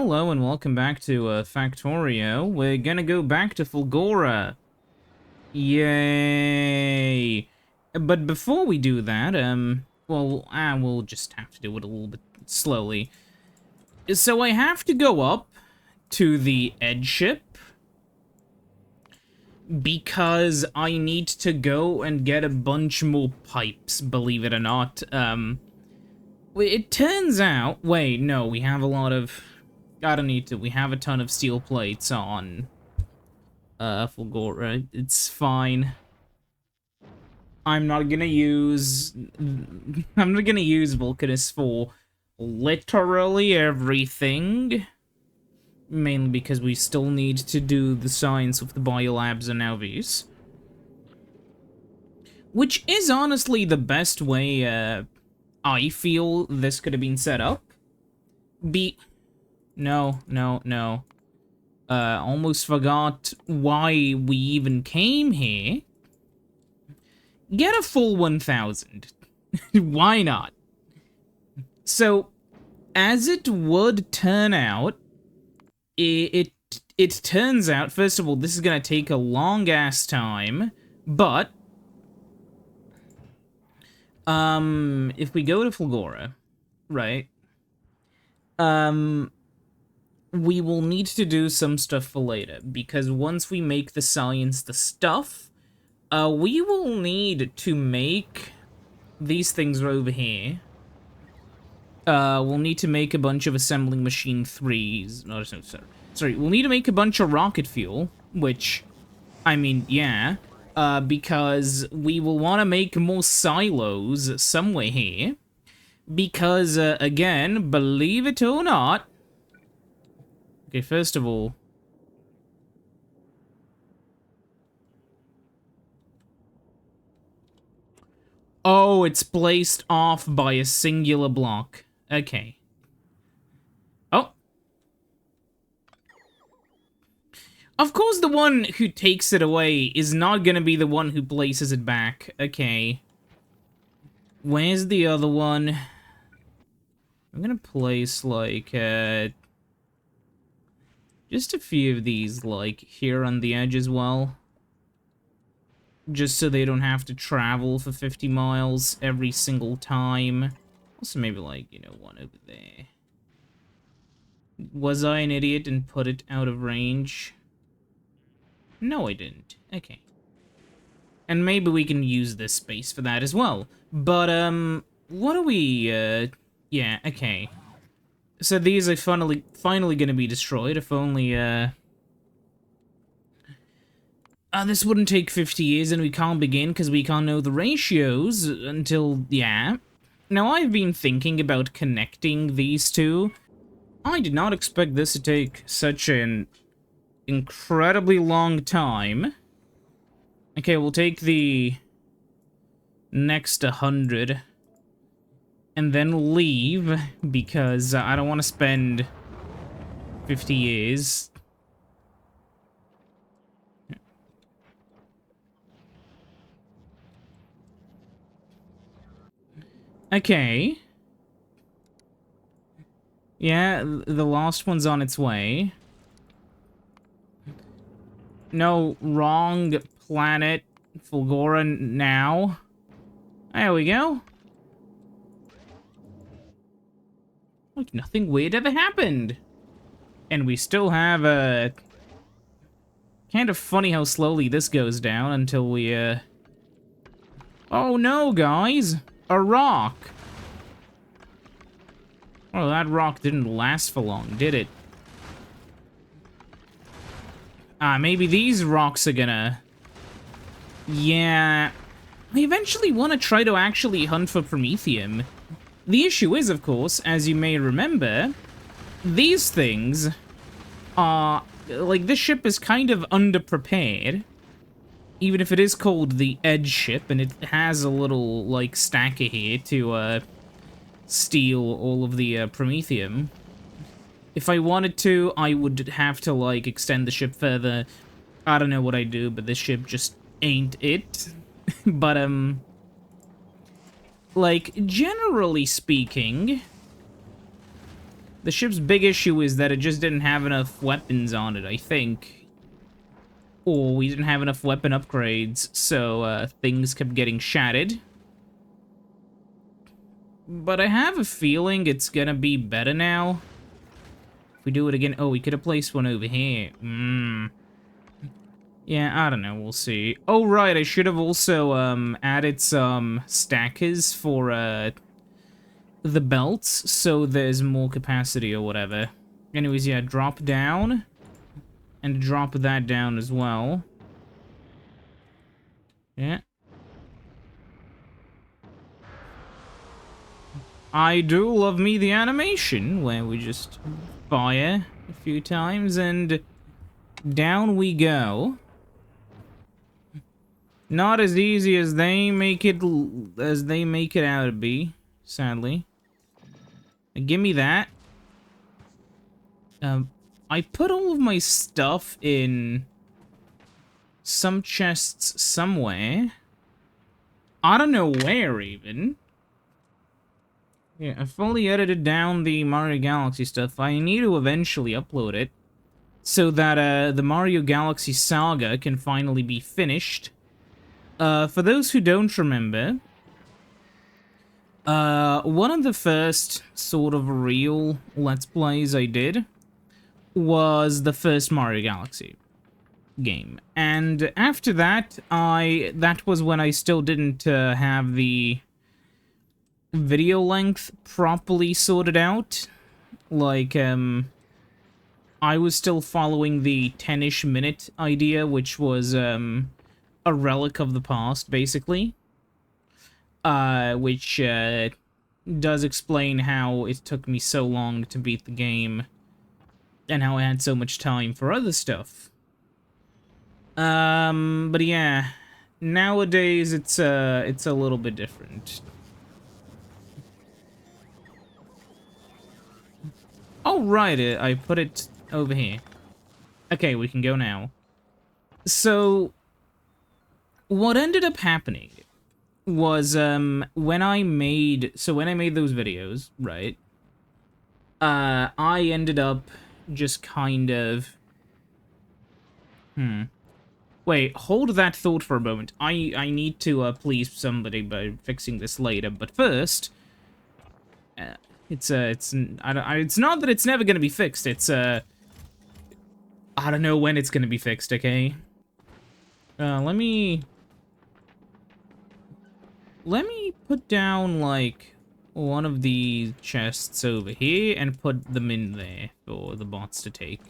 hello and welcome back to Factorio. We're gonna go back to Fulgora. Yay! But before we do that, we'll just have to do it a little bit slowly. So I have to go up to the edge ship because I need to go and get a bunch more pipes, believe it or not. It turns out... Wait, no, we have a lot of... I don't need to. We have a ton of steel plates on... Fulgora. It's fine. I'm not gonna use Vulcanus for literally everything. Mainly because we still need to do the science of the biolabs and Alves. Which is honestly the best way, I feel this could have been set up. No. Almost forgot why we even came here. Get a full 1,000. Why not? So, as it would turn out, it turns out, first of all, this is gonna take a long-ass time, but if we go to Fulgora, right, we will need to do some stuff for later, because once we make the science the stuff, we will need to make these things over here. We'll need to make a bunch of assembling machine 3s. No, sorry, we'll need to make a bunch of rocket fuel, which, I mean, yeah. Because we will want to make more silos somewhere here. Because, again, believe it or not... Okay, first of all... Oh, it's placed off by a singular block. Okay. Oh. Of course the one who takes it away is not gonna be the one who places it back. Okay. Where's the other one? I'm gonna place, like, just a few of these, like, here on the edge as well. Just so they don't have to travel for 50 miles every single time. Also, maybe, like, you know, one over there. Was I an idiot and put it out of range? No, I didn't. Okay. And maybe we can use this space for that as well. But, what are we, yeah, okay. So these are finally gonna be destroyed, if only, this wouldn't take 50 years, and we can't begin because we can't know the ratios until, yeah. Now, I've been thinking about connecting these two. I did not expect this to take such an incredibly long time. Okay, we'll take the next 100 and then leave because I don't want to spend 50 years. Okay. Yeah, the last one's on its way. No, wrong planet. Fulgora now. There we go. Like, nothing weird ever happened. And we still have a... kind of funny how slowly this goes down until we, Oh no, guys! A rock! Oh, that rock didn't last for long, did it? Maybe these rocks are gonna... Yeah... I eventually want to try to actually hunt for Promethium. The issue is, of course, as you may remember, these things are... Like, this ship is kind of underprepared. Even if it is called the Edge ship, and it has a little, like, stacker here to, steal all of the, Promethium. If I wanted to, I would have to, like, extend the ship further. I don't know what I'd do, but this ship just ain't it. But, like, generally speaking, The ship's big issue is that it just didn't have enough weapons on it, I think. Or we didn't have enough weapon upgrades, so things kept getting shattered. But I have a feeling it's gonna be better now. If we do it again... Oh, we could have placed one over here. Yeah, I don't know, we'll see. Oh, right, I should have also, added some stackers for, the belts, so there's more capacity or whatever. Anyways, yeah, drop down. And drop that down as well. Yeah. I do love me the animation, where we just fire a few times, and down we go. Not as easy as they make it out to be, sadly. Give me that. I put all of my stuff in some chests somewhere. I don't know where, even. Yeah, I fully edited down the Mario Galaxy stuff. I need to eventually upload it so that the Mario Galaxy saga can finally be finished. For those who don't remember, one of the first sort of real Let's Plays I did was the first Mario Galaxy game. And after that, that was when I still didn't have the video length properly sorted out. Like, I was still following the 10-ish minute idea, which was, a relic of the past, basically. Which, does explain how it took me so long to beat the game, and how I had so much time for other stuff. But yeah, nowadays it's a little bit different. Oh, right, I put it over here. Okay, we can go now. So, what ended up happening was, when I made those videos, right, I ended up just kind of... Wait, hold that thought for a moment. I need to, please somebody by fixing this later, but first... it's not that it's never gonna be fixed, it's, I don't know when it's gonna be fixed, okay? Let me put down, like, one of the chests over here and put them in there for the bots to take.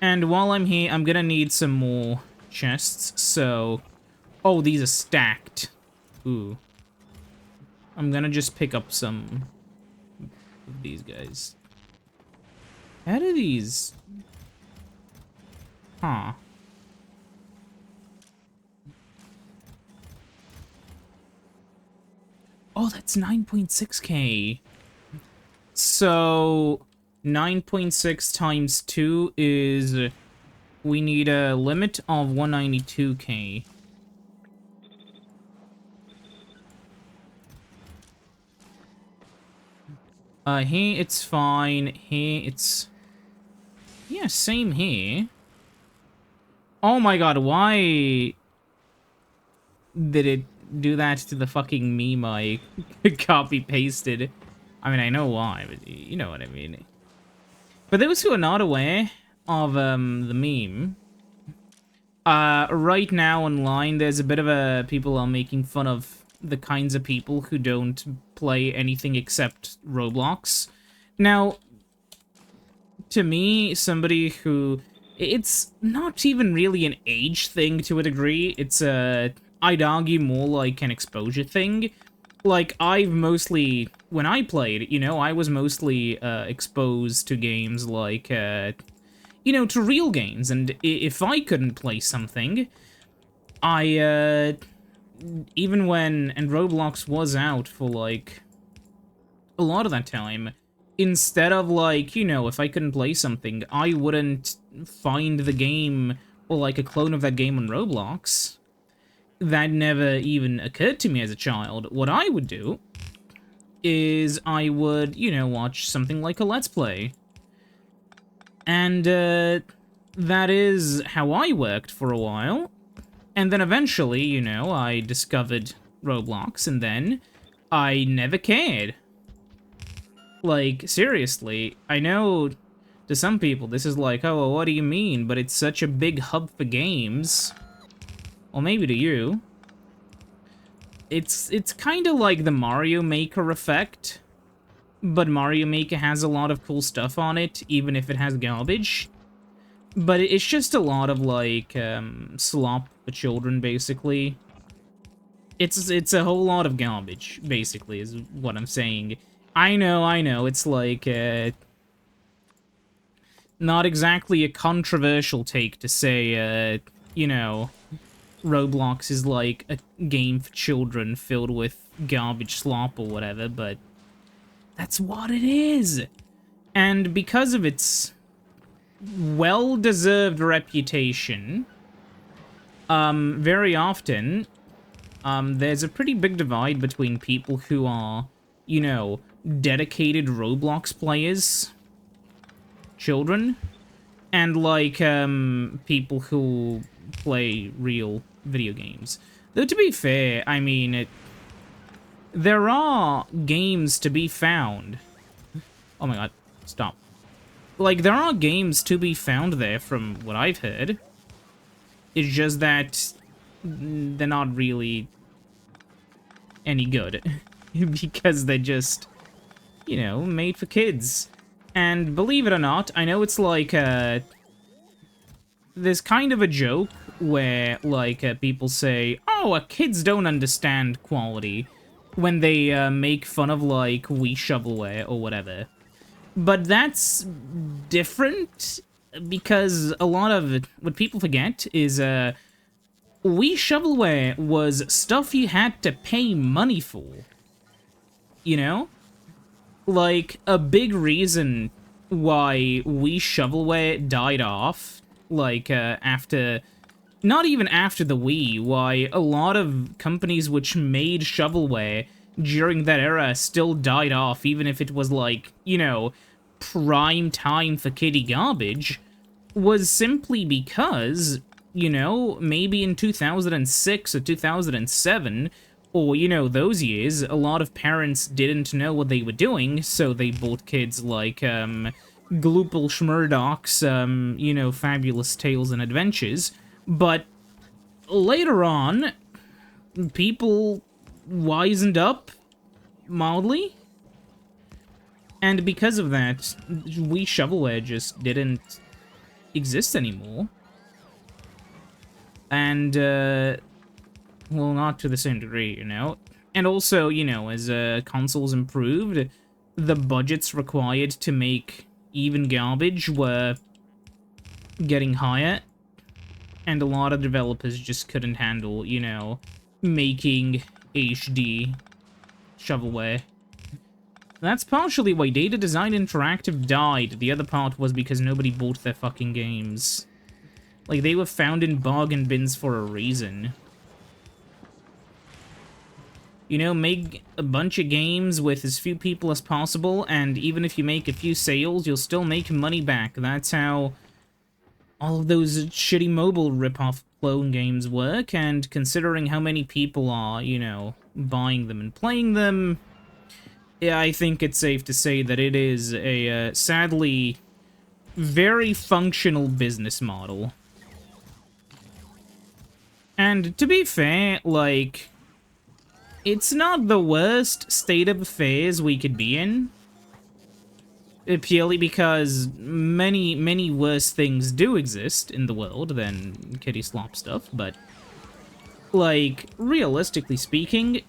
And while I'm here, I'm gonna need some more chests, so... Oh, these are stacked. Ooh. I'm gonna just pick up some of these guys. How do these... Huh. Oh, that's 9.6k. So, 9.6 times 2 is... We need a limit of 192k. Here it's fine. Here it's... Yeah, same here. Oh my god, why... did it do that to the fucking meme I copy-pasted? I mean, I know why, but you know what I mean. For those who are not aware of, the meme, right now online, there's a bit of a... People are making fun of the kinds of people who don't play anything except Roblox. Now, to me, somebody who... It's not even really an age thing to a degree. It's I'd argue more like an exposure thing. Like, I've mostly... When I played, you know, I was mostly exposed to games like, you know, to real games. And if I couldn't play something, I, even when... And Roblox was out for, like, a lot of that time. Instead of, like, you know, if I couldn't play something, I wouldn't find the game or, like, a clone of that game on Roblox. That never even occurred to me as a child. What I would do is I would, you know, watch something like a Let's Play. And, that is how I worked for a while. And then eventually, you know, I discovered Roblox, and then I never cared. Like, seriously, I know to some people this is like, oh, well, what do you mean? But it's such a big hub for games. Or maybe to you. It's kind of like the Mario Maker effect. But Mario Maker has a lot of cool stuff on it, even if it has garbage. But it's just a lot of, like, slop for children, basically. It's a whole lot of garbage, basically, is what I'm saying. I know, it's like, not exactly a controversial take to say, you know, Roblox is like a game for children filled with garbage slop or whatever, but that's what it is. And because of its well-deserved reputation, very often, there's a pretty big divide between people who are, you know, dedicated Roblox players, children, and, like, people who play real video games. Though, to be fair, I mean, there are games to be found. Oh my god, stop. Like, there are games to be found there from what I've heard. It's just that they're not really any good. Because they're just, you know, made for kids. And believe it or not, I know it's like, there's kind of a joke where, like, people say, oh, kids don't understand quality when they make fun of, like, Wii shovelware or whatever. But that's different because a lot of what people forget is, Wii shovelware was stuff you had to pay money for. You know? Like, a big reason why Wii shovelware died off, like, after... Not even after the Wii, why a lot of companies which made shovelware during that era still died off, even if it was, like, you know, prime time for kiddie garbage, was simply because, you know, maybe in 2006 or 2007... or, you know, those years, a lot of parents didn't know what they were doing, so they bought kids like, Gloopal Schmurdocks, you know, Fabulous Tales and Adventures. But later on, people wisened up, mildly. And because of that, Wii shovelware just didn't exist anymore. And, well, not to the same degree, you know? And also, you know, as consoles improved, the budgets required to make even garbage were getting higher. And a lot of developers just couldn't handle, you know, making HD shovelware. That's partially why Data Design Interactive died. The other part was because nobody bought their fucking games. Like, they were found in bargain bins for a reason. You know, make a bunch of games with as few people as possible, and even if you make a few sales, you'll still make money back. That's how all of those shitty mobile rip-off clone games work, and considering how many people are, you know, buying them and playing them, yeah, I think it's safe to say that it is a, sadly, very functional business model. And to be fair, like, it's not the worst state of affairs we could be in. Purely because many worse things do exist in the world than kitty slop stuff, but, like, realistically speaking,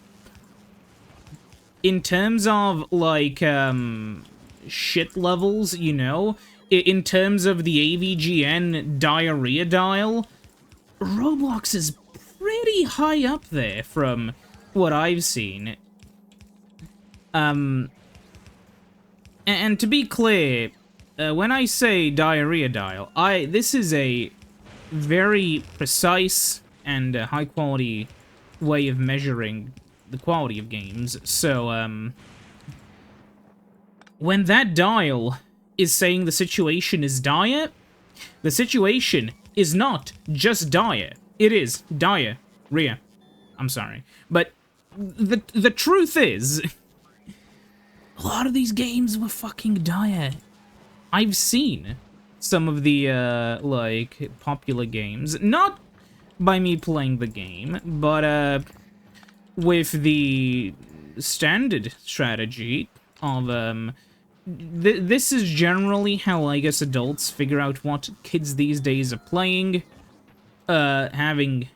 in terms of, like, shit levels, you know, in terms of the AVGN diarrhea dial, Roblox is pretty high up there from what I've seen. And to be clear, when I say diarrhea dial, this is a very precise and high-quality way of measuring the quality of games. So, when that dial is saying the situation is dire, the situation is not just dire. It is diarrhea. I'm sorry. But the truth is, a lot of these games were fucking dire. I've seen some of the, like, popular games. Not by me playing the game, but, with the standard strategy of, this is generally how, I guess, adults figure out what kids these days are playing. Having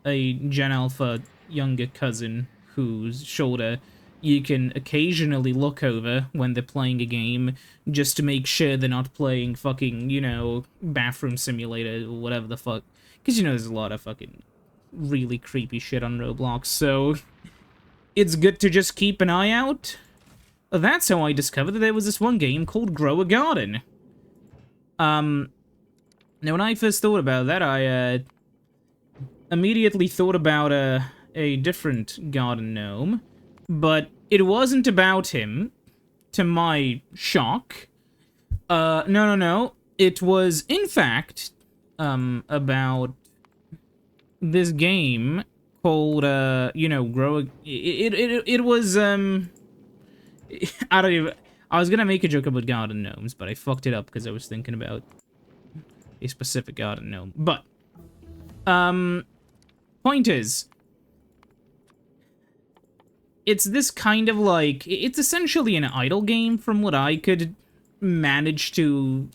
a Gen Alpha younger cousin whose shoulder you can occasionally look over when they're playing a game just to make sure they're not playing fucking, you know, Bathroom Simulator or whatever the fuck. Because, you know, there's a lot of fucking really creepy shit on Roblox, so it's good to just keep an eye out. That's how I discovered that there was this one game called Grow a Garden. Now when I first thought about that, I, immediately thought about, a different garden gnome, but it wasn't about him, to my shock. No. It was, in fact, about this game called, you know, it was, I don't even... I was gonna make a joke about garden gnomes, but I fucked it up because I was thinking about a specific garden gnome. But, point is, it's this kind of like... It's essentially an idle game from what I could manage to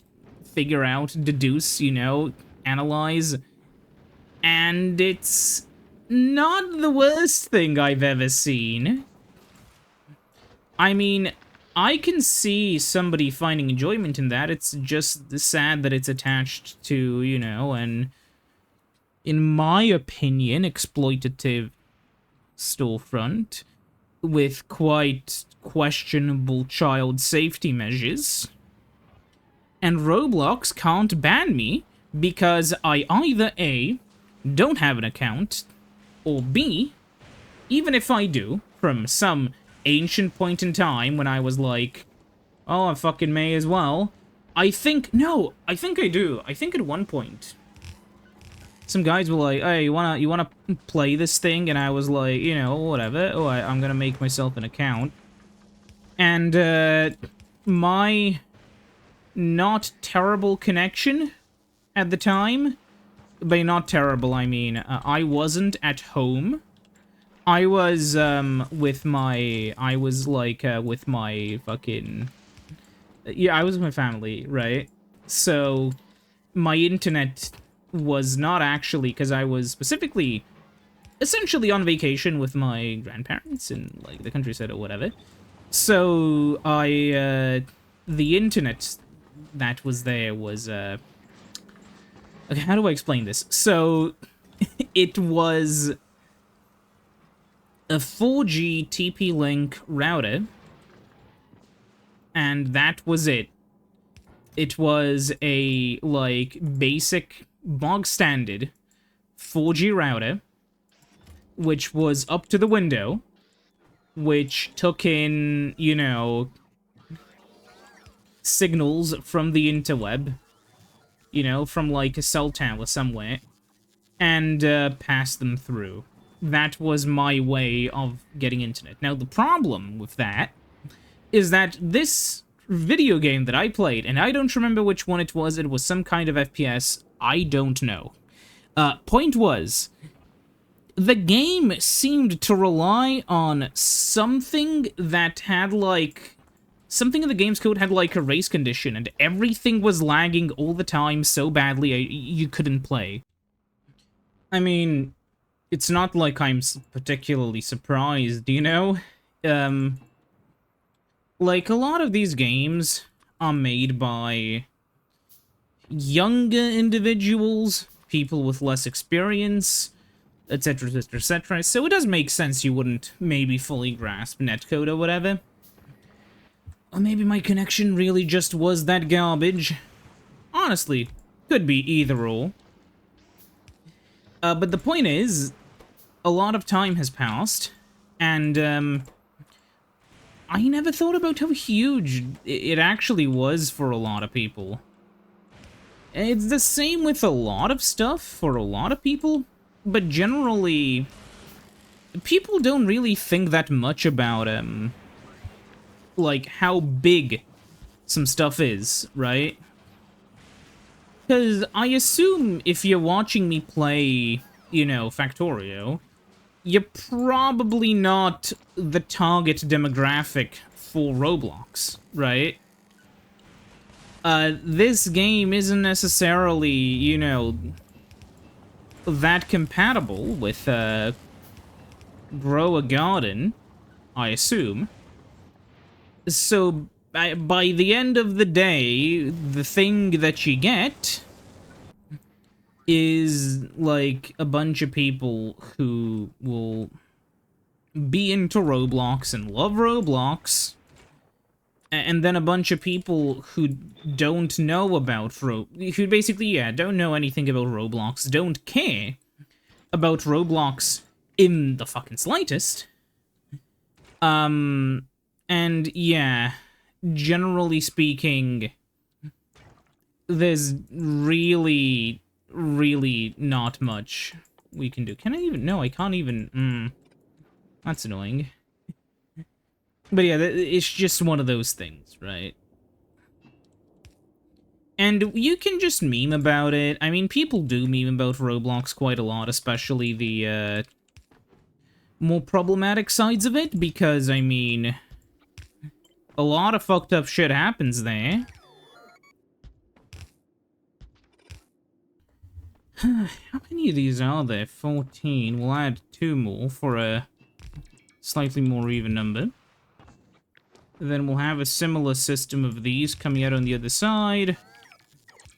figure out, deduce, you know, analyze. And it's not the worst thing I've ever seen. I mean, I can see somebody finding enjoyment in that. It's just sad that it's attached to, you know, an, in my opinion, exploitative storefront with quite questionable child safety measures. And Roblox can't ban me because I either A, don't have an account, or B, even if I do, from some ancient point in time when I was like, oh, I fucking may as well. I think I do. I think at one point, some guys were like, hey, you wanna play this thing? And I was like, you know, whatever. Oh, I'm gonna make myself an account. And, my not terrible connection at the time, by not terrible, I mean, I wasn't at home. I was, with my fucking... Yeah, I was with my family, right? So, my internet was not actually, because I was specifically, essentially on vacation with my grandparents in, like, the countryside or whatever. So, the internet that was there was, okay, how do I explain this? So, it was a 4G TP-Link router, and that was it. It was a, like, basic, bog-standard 4G router, which was up to the window, which took in, you know, signals from the interweb, you know, from, like, a cell tower somewhere, and, passed them through. That was my way of getting internet. Now, the problem with that is that this video game that I played, and I don't remember which one it was some kind of FPS, I don't know. Point was, the game seemed to rely on something that had, like... Something in the game's code had, like, a race condition, and everything was lagging all the time so badly you couldn't play. I mean... It's not like I'm particularly surprised, you know? Like, a lot of these games are made by younger individuals, people with less experience, etc, etc, etc. So it does make sense you wouldn't maybe fully grasp netcode or whatever. Or maybe my connection really just was that garbage. Honestly, could be either or. But the point is, a lot of time has passed, and, I never thought about how huge it actually was for a lot of people. It's the same with a lot of stuff for a lot of people, but generally, people don't really think that much about, like, how big some stuff is, right? Because I assume if you're watching me play, you know, Factorio, you're probably not the target demographic for Roblox, right? This game isn't necessarily, you know, that compatible with, Grow a Garden, I assume. So, by the end of the day, the thing that you get is, like, a bunch of people who will be into Roblox and love Roblox, and then a bunch of people who don't know about who basically, yeah, don't know anything about Roblox, don't care about Roblox in the fucking slightest. And yeah, generally speaking, there's really, really not much we can do. Can I even? No, I can't even. That's annoying. But yeah, it's just one of those things, right? And you can just meme about it. I mean, people do meme about Roblox quite a lot, especially the, more problematic sides of it, because, I mean, a lot of fucked up shit happens there. How many of these are there? 14. We'll add 2 more for a slightly more even number. Then we'll have a similar system of these coming out on the other side.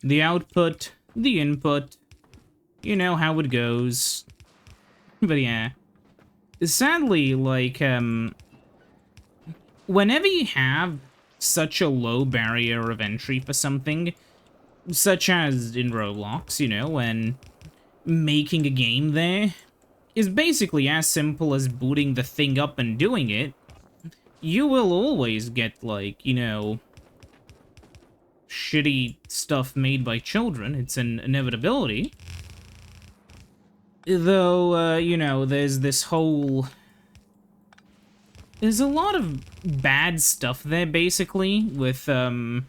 The output, the input. You know how it goes. But yeah. Sadly, like, whenever you have such a low barrier of entry for something, such as in Roblox, you know, when making a game there is basically as simple as booting the thing up and doing it, you will always get, like, you know, shitty stuff made by children. It's an inevitability. Though, you know, there's this whole... There's a lot of bad stuff there, basically, with, well,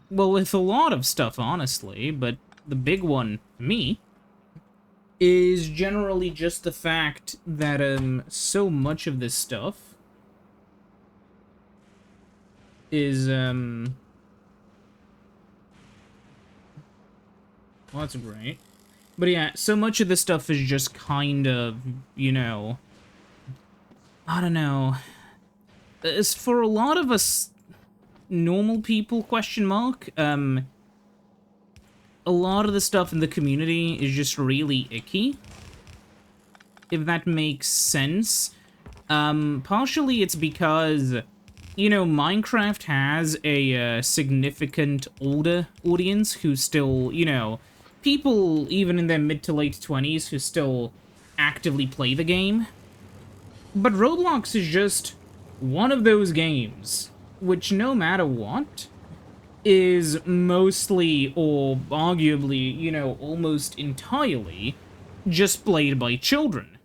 with a lot of stuff, honestly, but the big one, for me, is generally just the fact that, so much of this stuff is, well, that's great. But yeah, so much of this stuff is just kind of, you know, I don't know. As for a lot of us normal people, question mark, a lot of the stuff in the community is just really icky. If that makes sense. Partially it's because, you know, Minecraft has a significant older audience who still, you know, people even in their mid to late 20s who still actively play the game. But Roblox is just one of those games which, no matter what, is mostly, or arguably, you know, almost entirely, just played by children.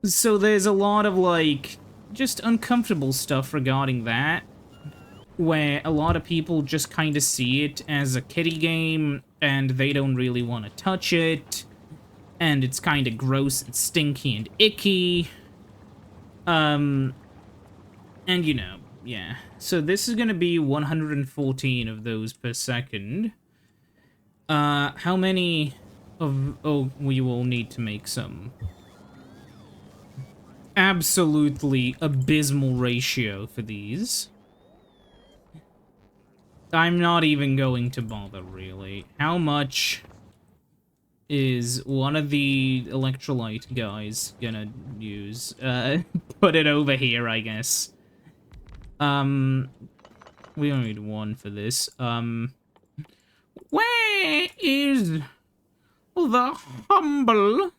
So there's a lot of, like, just uncomfortable stuff regarding that, where a lot of people just kind of see it as a kiddie game, and they don't really want to touch it, and it's kind of gross and stinky and icky. And, you know, yeah. So this is gonna be 114 of those per second. How many of... Oh, we will need to make some absolutely abysmal ratio for these. I'm not even going to bother, really. How much is one of the Electrolyte guys gonna use? Put it over here, I guess. We only need 1 for this. Where is the humble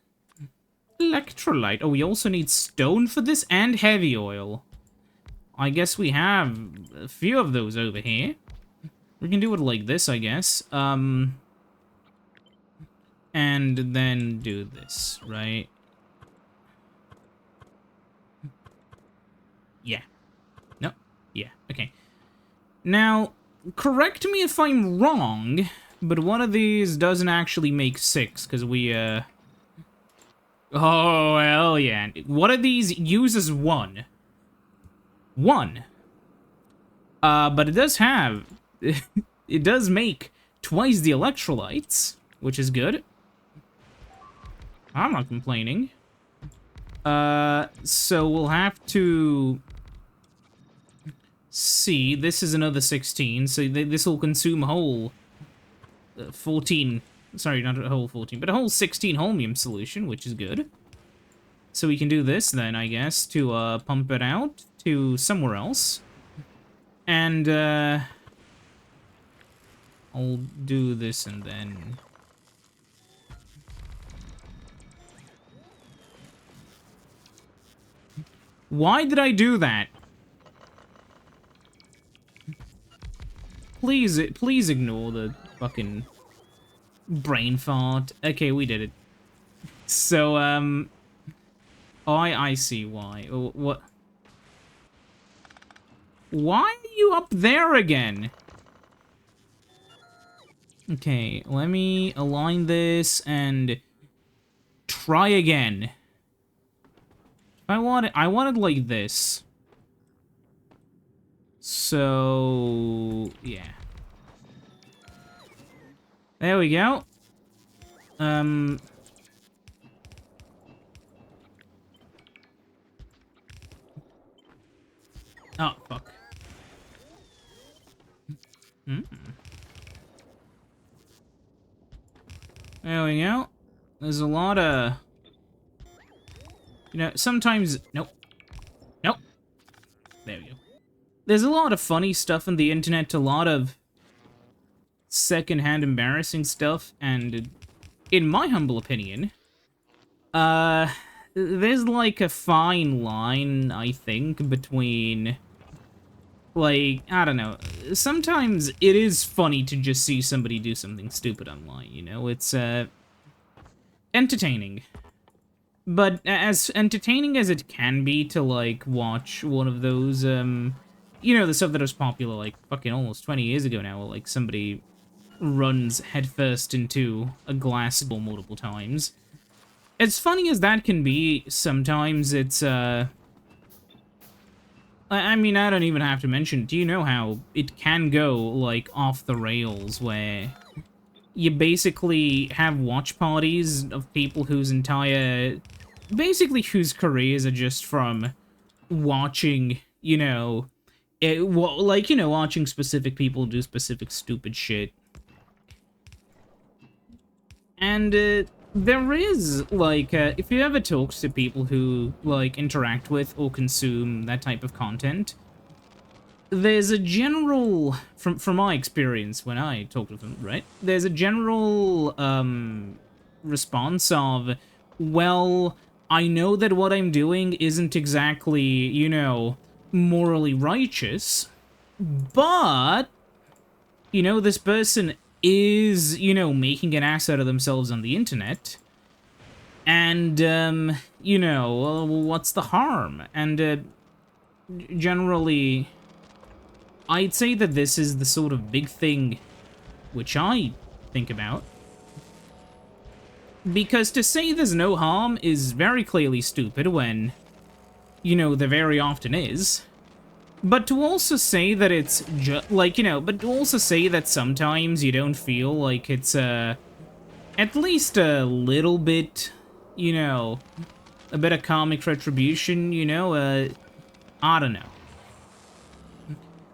Electrolyte? Oh, we also need stone for this and heavy oil. I guess we have a few of those over here. We can do it like this, I guess. And then do this, right? Yeah. No. Yeah. Okay. Now, correct me if I'm wrong, but one of these doesn't actually make 6, because we, Oh, hell yeah. One of these uses 1. 1. But it does have... it does make twice the electrolytes, which is good. I'm not complaining. So we'll have to... see. This is another 16, so this will consume a whole 14... Sorry, not a whole 14, but a whole 16 Holmium solution, which is good. So we can do this then, I guess, to pump it out to somewhere else. And I'll do this and then... Why did I do that? Please ignore the fucking brain fart. Okay, we did it. So, oh, I see why. What? Why are you up there again? Okay, let me align this and try again. I want it like this. So, yeah. There we go. Oh, fuck. There we go. There's a lot of... You know, sometimes... Nope. Nope. There we go. There's a lot of funny stuff on the internet, a lot of secondhand embarrassing stuff, and in my humble opinion, there's like a fine line, I think, between, like, I don't know, sometimes it is funny to just see somebody do something stupid online, you know, it's, entertaining. But as entertaining as it can be to, like, watch one of those, you know, the stuff that was popular, like, fucking almost 20 years ago now, like, somebody runs headfirst into a glass door multiple times. As funny as that can be, sometimes it's, I mean, I don't even have to mention, do you know how it can go, like, off the rails, where you basically have watch parties of people whose entire... basically whose careers are just from watching, you know... like, you know, watching specific people do specific stupid shit. And, there is, like, if you ever talk to people who, like, interact with or consume that type of content, there's a general, from my experience when I talk to them, right? There's a general, response of, well, I know that what I'm doing isn't exactly, you know, morally righteous, but, you know, this person is, you know, making an ass out of themselves on the internet, and, you know, what's the harm? And, generally, I'd say that this is the sort of big thing which I think about. Because to say there's no harm is very clearly stupid when, you know, there very often is. But to also say that it's like, you know, but to also say that sometimes you don't feel like it's, at least a little bit, you know, a bit of karmic retribution, you know, I don't know.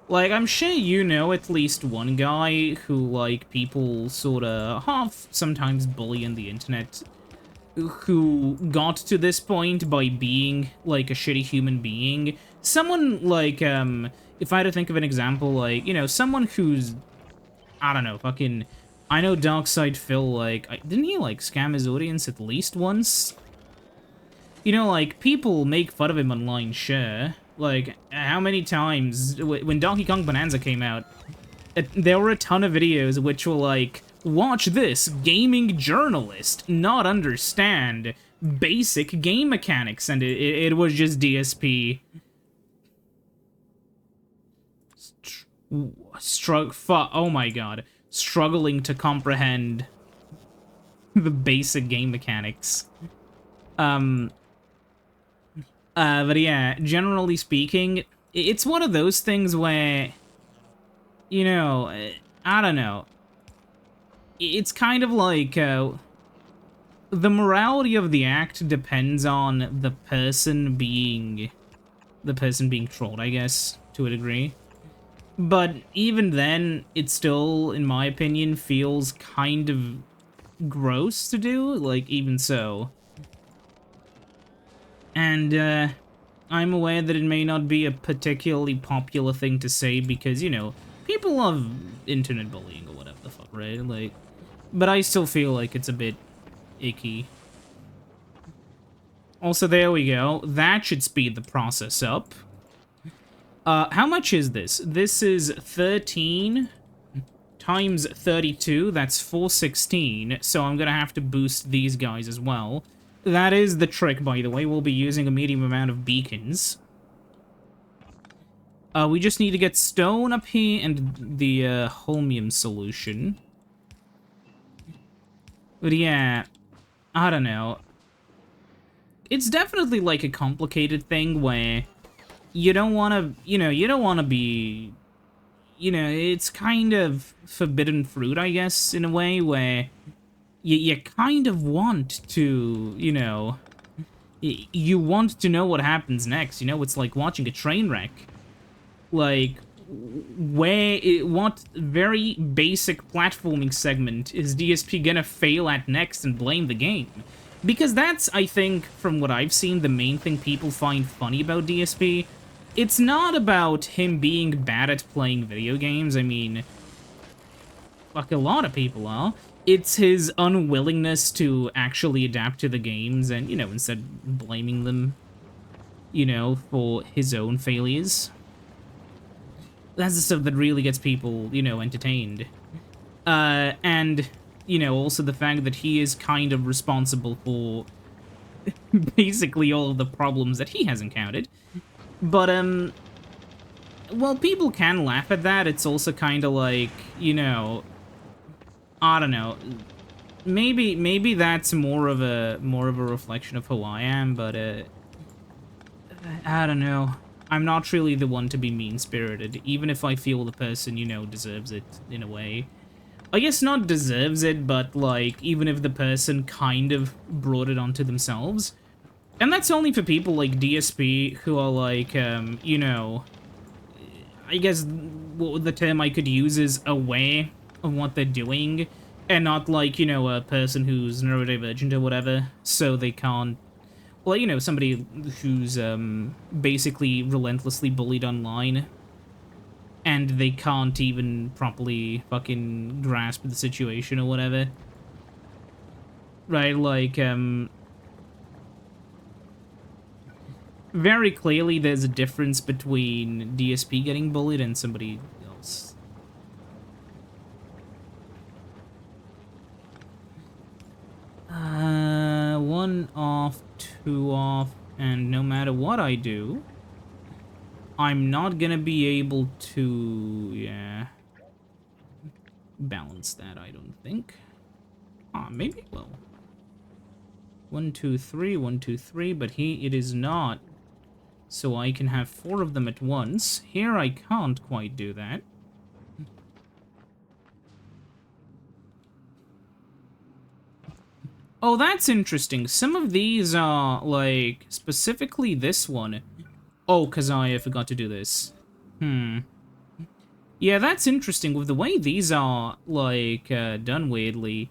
Like, I'm sure you know at least one guy who, like, people sort of half sometimes bully on the internet, who got to this point by being, like, a shitty human being. Someone, like, if I had to think of an example, like, you know, someone who's, I don't know, fucking, I know Darkside Phil, like, didn't he, like, scam his audience at least once? You know, like, people make fun of him online, sure, Like, how many times, when Donkey Kong Bonanza came out, there were a ton of videos which were like, watch this, gaming journalist not understand basic game mechanics, and it was just DSP. Oh my god. Struggling to comprehend the basic game mechanics. But yeah, generally speaking, it's one of those things where, you know, I don't know. It's kind of like, the morality of the act depends on the person being trolled, I guess, to a degree. But even then, it still, in my opinion, feels kind of gross to do, like, even so. And, I'm aware that it may not be a particularly popular thing to say because, you know, people love internet bullying or whatever the fuck, right? Like, but I still feel like it's a bit icky. Also, there we go. That should speed the process up. How much is this? This is 13 times 32. That's 416. So I'm gonna have to boost these guys as well. That is the trick, by the way. We'll be using a medium amount of beacons. We just need to get stone up here and the holmium solution. But yeah, I don't know. It's definitely like a complicated thing where you don't want to, you don't want to be, it's kind of forbidden fruit, I guess, in a way where you kind of want to, you want to know what happens next, it's like watching a train wreck. Like, what very basic platforming segment is DSP gonna fail at next and blame the game? Because that's, I think, from what I've seen, the main thing people find funny about DSP. It's not about him being bad at playing video games, I mean, fuck, a lot of people are. It's his unwillingness to actually adapt to the games and, instead blaming them, for his own failures. That's the stuff that really gets people, entertained. And, also the fact that he is kind of responsible for basically all of the problems that he has encountered. But, well, people can laugh at that. It's also kind of like, I don't know. Maybe that's more of a reflection of who I am, but I don't know. I'm not really the one to be mean-spirited, even if I feel the person, deserves it in a way. I guess not deserves it, but like even if the person kind of brought it onto themselves. And that's only for people like DSP who are like, I guess what the term I could use is aware of what they're doing, and not like, a person who's neurodivergent or whatever, so they can't, well, somebody who's basically relentlessly bullied online, and they can't even properly fucking grasp the situation or whatever. Right, like, very clearly there's a difference between DSP getting bullied and somebody else. One off, two off, and no matter what I do, I'm not gonna be able to, yeah, balance that, I don't think. Maybe it will. 1, 2, 3, 1, 2, 3, but here it is not. So I can have 4 of them at once. Here I can't quite do that. Oh, that's interesting. Some of these are, like, specifically this one. Oh, because I forgot to do this. Yeah, that's interesting with the way these are, like, done weirdly.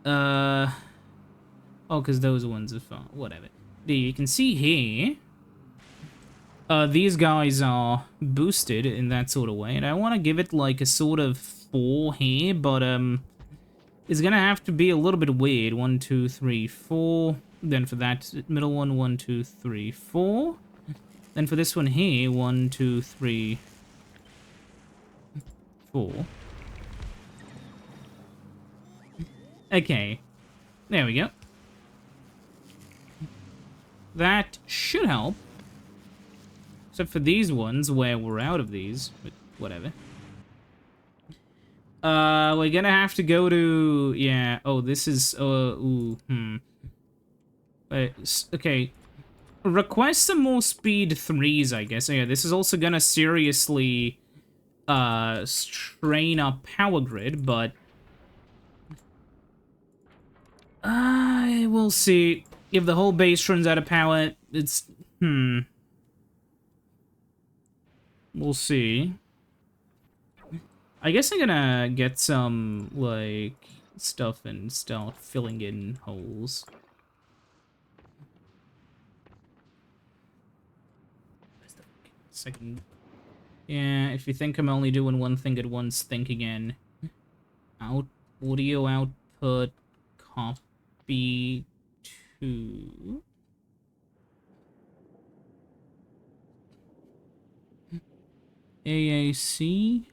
Oh, because those ones are fun. Whatever. You can see here, these guys are boosted in that sort of way, and I want to give it, like, a sort of 4 here, but, it's gonna have to be a little bit weird. 1, 2, 3, 4. Then for that middle one, 1, 2, 3, 4. Then for this one here, 1, 2, 3, 4. Okay. There we go. That should help. Except for these ones where we're out of these. But whatever. We're gonna have to go to... Yeah. Oh, this is... Okay. Request some more speed 3s, I guess. Yeah, this is also gonna seriously... strain our power grid, but... we'll see. If the whole base runs out of power, it's... We'll see. I guess I'm gonna get some, like, stuff and start filling in holes. Second. Yeah, if you think I'm only doing one thing at once, think again. Audio output, copy to... AAC?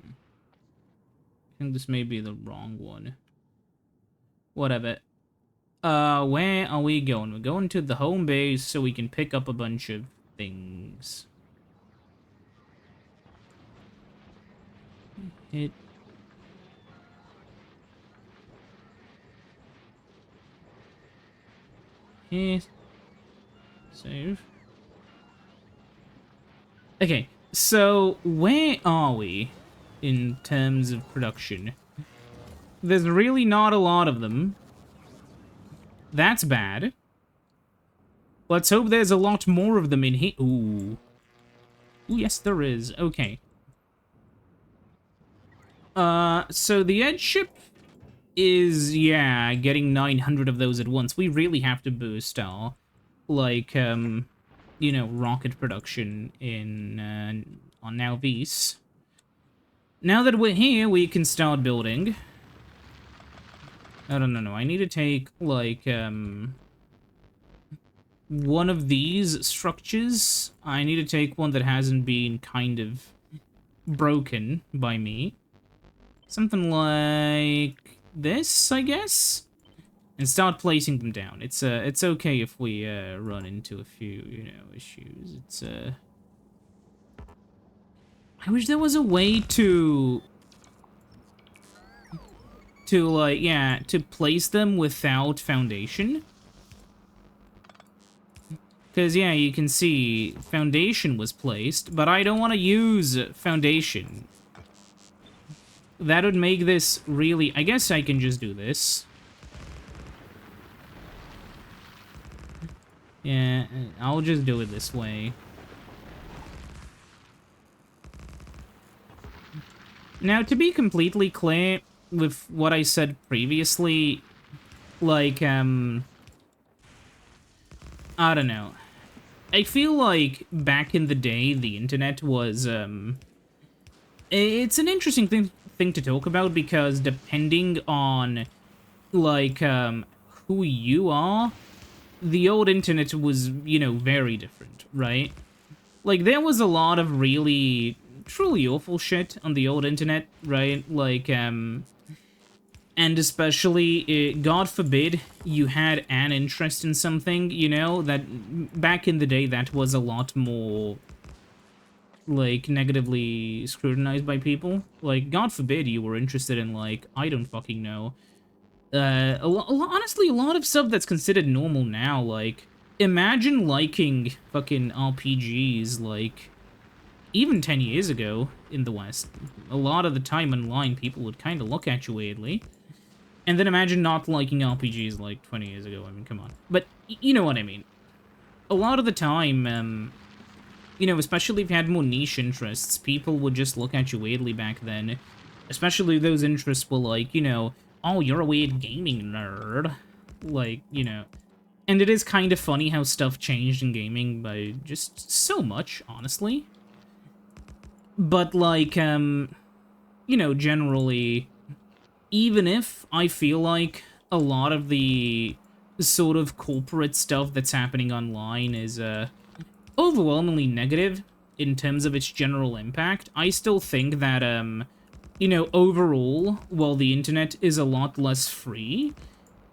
I think this may be the wrong one. Whatever. Where are we going? We're going to the home base so we can pick up a bunch of things. Hit. Hit. Save. Okay, so where are we in terms of production? There's really not a lot of them. That's bad. Let's hope there's a lot more of them in here. Ooh. Ooh, yes, there is. Okay. So the Edge ship is, yeah, getting 900 of those at once. We really have to boost our, like, you know, rocket production in, on Now Vis. Now that we're here, we can start building. No. I need to take, like, one of these structures. I need to take one that hasn't been kind of broken by me. Something like this, I guess? And start placing them down. It's okay if we, run into a few, you know, issues. It's, I wish there was a way to, like, yeah, to place them without foundation. Because, yeah, you can see foundation was placed, but I don't want to use foundation. That would make this really... I guess I can just do this. Yeah, I'll just do it this way. Now, to be completely clear with what I said previously, like, I don't know. I feel like back in the day, the internet was, it's an interesting thing to talk about because depending on, like, who you are, the old internet was, you know, very different, right? Like, there was a lot of really, truly awful shit on the old internet, right? Like, and especially, God forbid, you had an interest in something, you know, that back in the day that was a lot more, like, negatively scrutinized by people. Like, God forbid you were interested in, like, I don't fucking know. Honestly, a lot of stuff that's considered normal now, like, imagine liking fucking RPGs, like, even 10 years ago in the West. A lot of the time online, people would kind of look at you weirdly. And then imagine not liking RPGs like 20 years ago. I mean, come on. But you know what I mean. A lot of the time, you know, especially if you had more niche interests, people would just look at you weirdly back then. Especially those interests were like, you know, oh, you're a weird gaming nerd. Like, you know. And it is kind of funny how stuff changed in gaming by just so much, honestly. But, like, you know, generally... Even if I feel like a lot of the sort of corporate stuff that's happening online is overwhelmingly negative in terms of its general impact. I still think that, you know, overall, while the internet is a lot less free,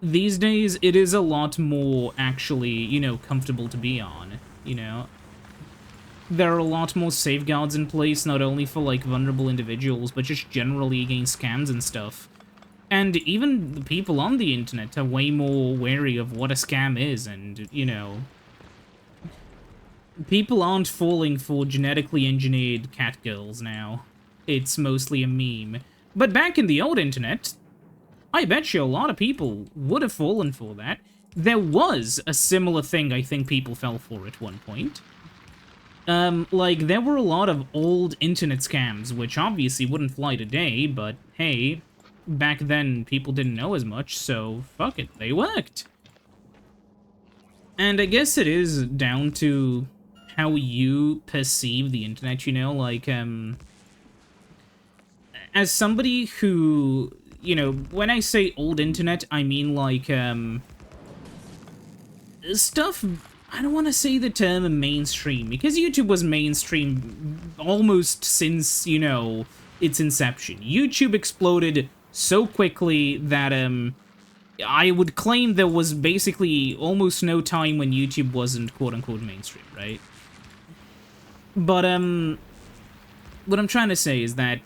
these days it is a lot more actually, you know, comfortable to be on, you know? There are a lot more safeguards in place, not only for, like, vulnerable individuals, but just generally against scams and stuff. And even the people on the internet are way more wary of what a scam is, and, you know, people aren't falling for genetically engineered catgirls now. It's mostly a meme. But back in the old internet, I bet you a lot of people would have fallen for that. There was a similar thing I think people fell for at one point. Like, there were a lot of old internet scams, which obviously wouldn't fly today, but hey, back then people didn't know as much, so fuck it, they worked. And I guess it is down to how you perceive the internet, you know, like, as somebody who, you know, when I say old internet, I mean, like, stuff, I don't want to say the term mainstream, because YouTube was mainstream almost since, you know, its inception. YouTube exploded so quickly that, I would claim there was basically almost no time when YouTube wasn't quote-unquote mainstream, right? But, what I'm trying to say is that,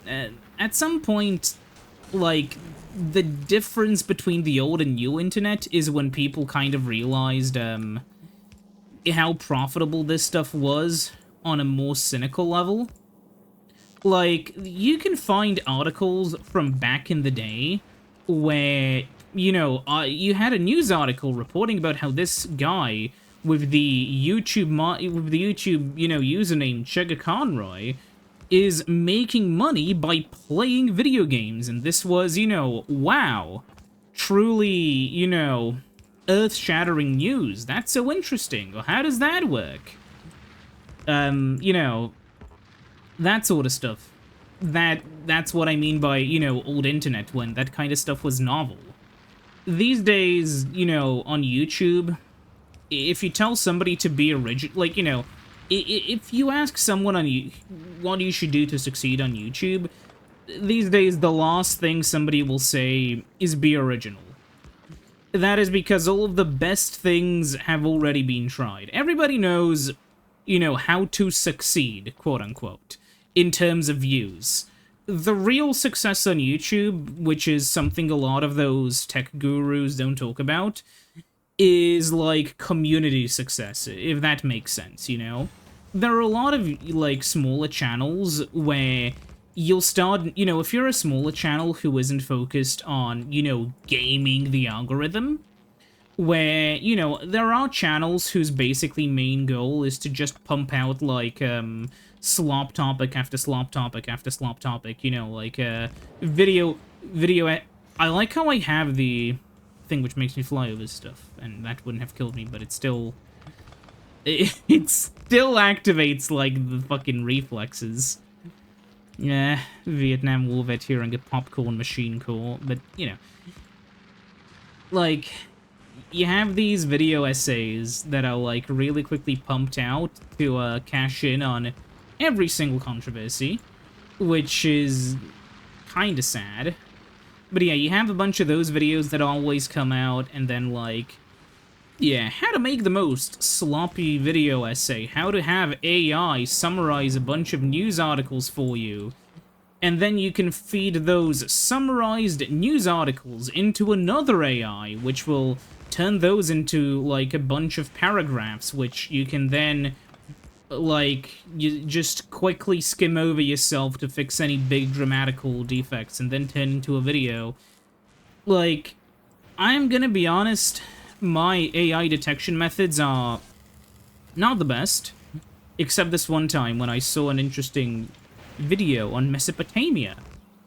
at some point, like, the difference between the old and new internet is when people kind of realized, how profitable this stuff was on a more cynical level. Like, you can find articles from back in the day where, you know, you had a news article reporting about how this guy with the YouTube, you know, username Chugga Conroy is making money by playing video games, and this was, you know, wow, truly, you know, earth-shattering news. That's so interesting. Well, how does that work? You know, that sort of stuff. That's what I mean by, you know, old internet, when that kind of stuff was novel. These days, you know, on YouTube, if you tell somebody to be original, like, you know, if you ask someone on what you should do to succeed on YouTube, these days the last thing somebody will say is be original. That is because all of the best things have already been tried. Everybody knows, you know, how to succeed, quote-unquote, in terms of views. The real success on YouTube, which is something a lot of those tech gurus don't talk about, is, like, community success, if that makes sense, you know? There are a lot of, like, smaller channels where you'll start, you know, if you're a smaller channel who isn't focused on, you know, gaming the algorithm, where, you know, there are channels whose basically main goal is to just pump out, like, slop topic after slop topic after slop topic, you know, like, video, I like how I have the thing which makes me fly over stuff, and that wouldn't have killed me, but it's still, it still activates, like, the fucking reflexes. Yeah, Vietnam War vet hearing a popcorn machine core, but, you know, like, you have these video essays that are, like, really quickly pumped out to, cash in on every single controversy, which is kinda sad. But yeah, you have a bunch of those videos that always come out, and then, like, yeah, how to make the most sloppy video essay, how to have AI summarize a bunch of news articles for you, and then you can feed those summarized news articles into another AI, which will turn those into, like, a bunch of paragraphs, which you can then, like, you just quickly skim over yourself to fix any big dramatical defects, and then turn into a video. Like, I'm gonna be honest, my AI detection methods are not the best, except this one time when I saw an interesting video on Mesopotamia,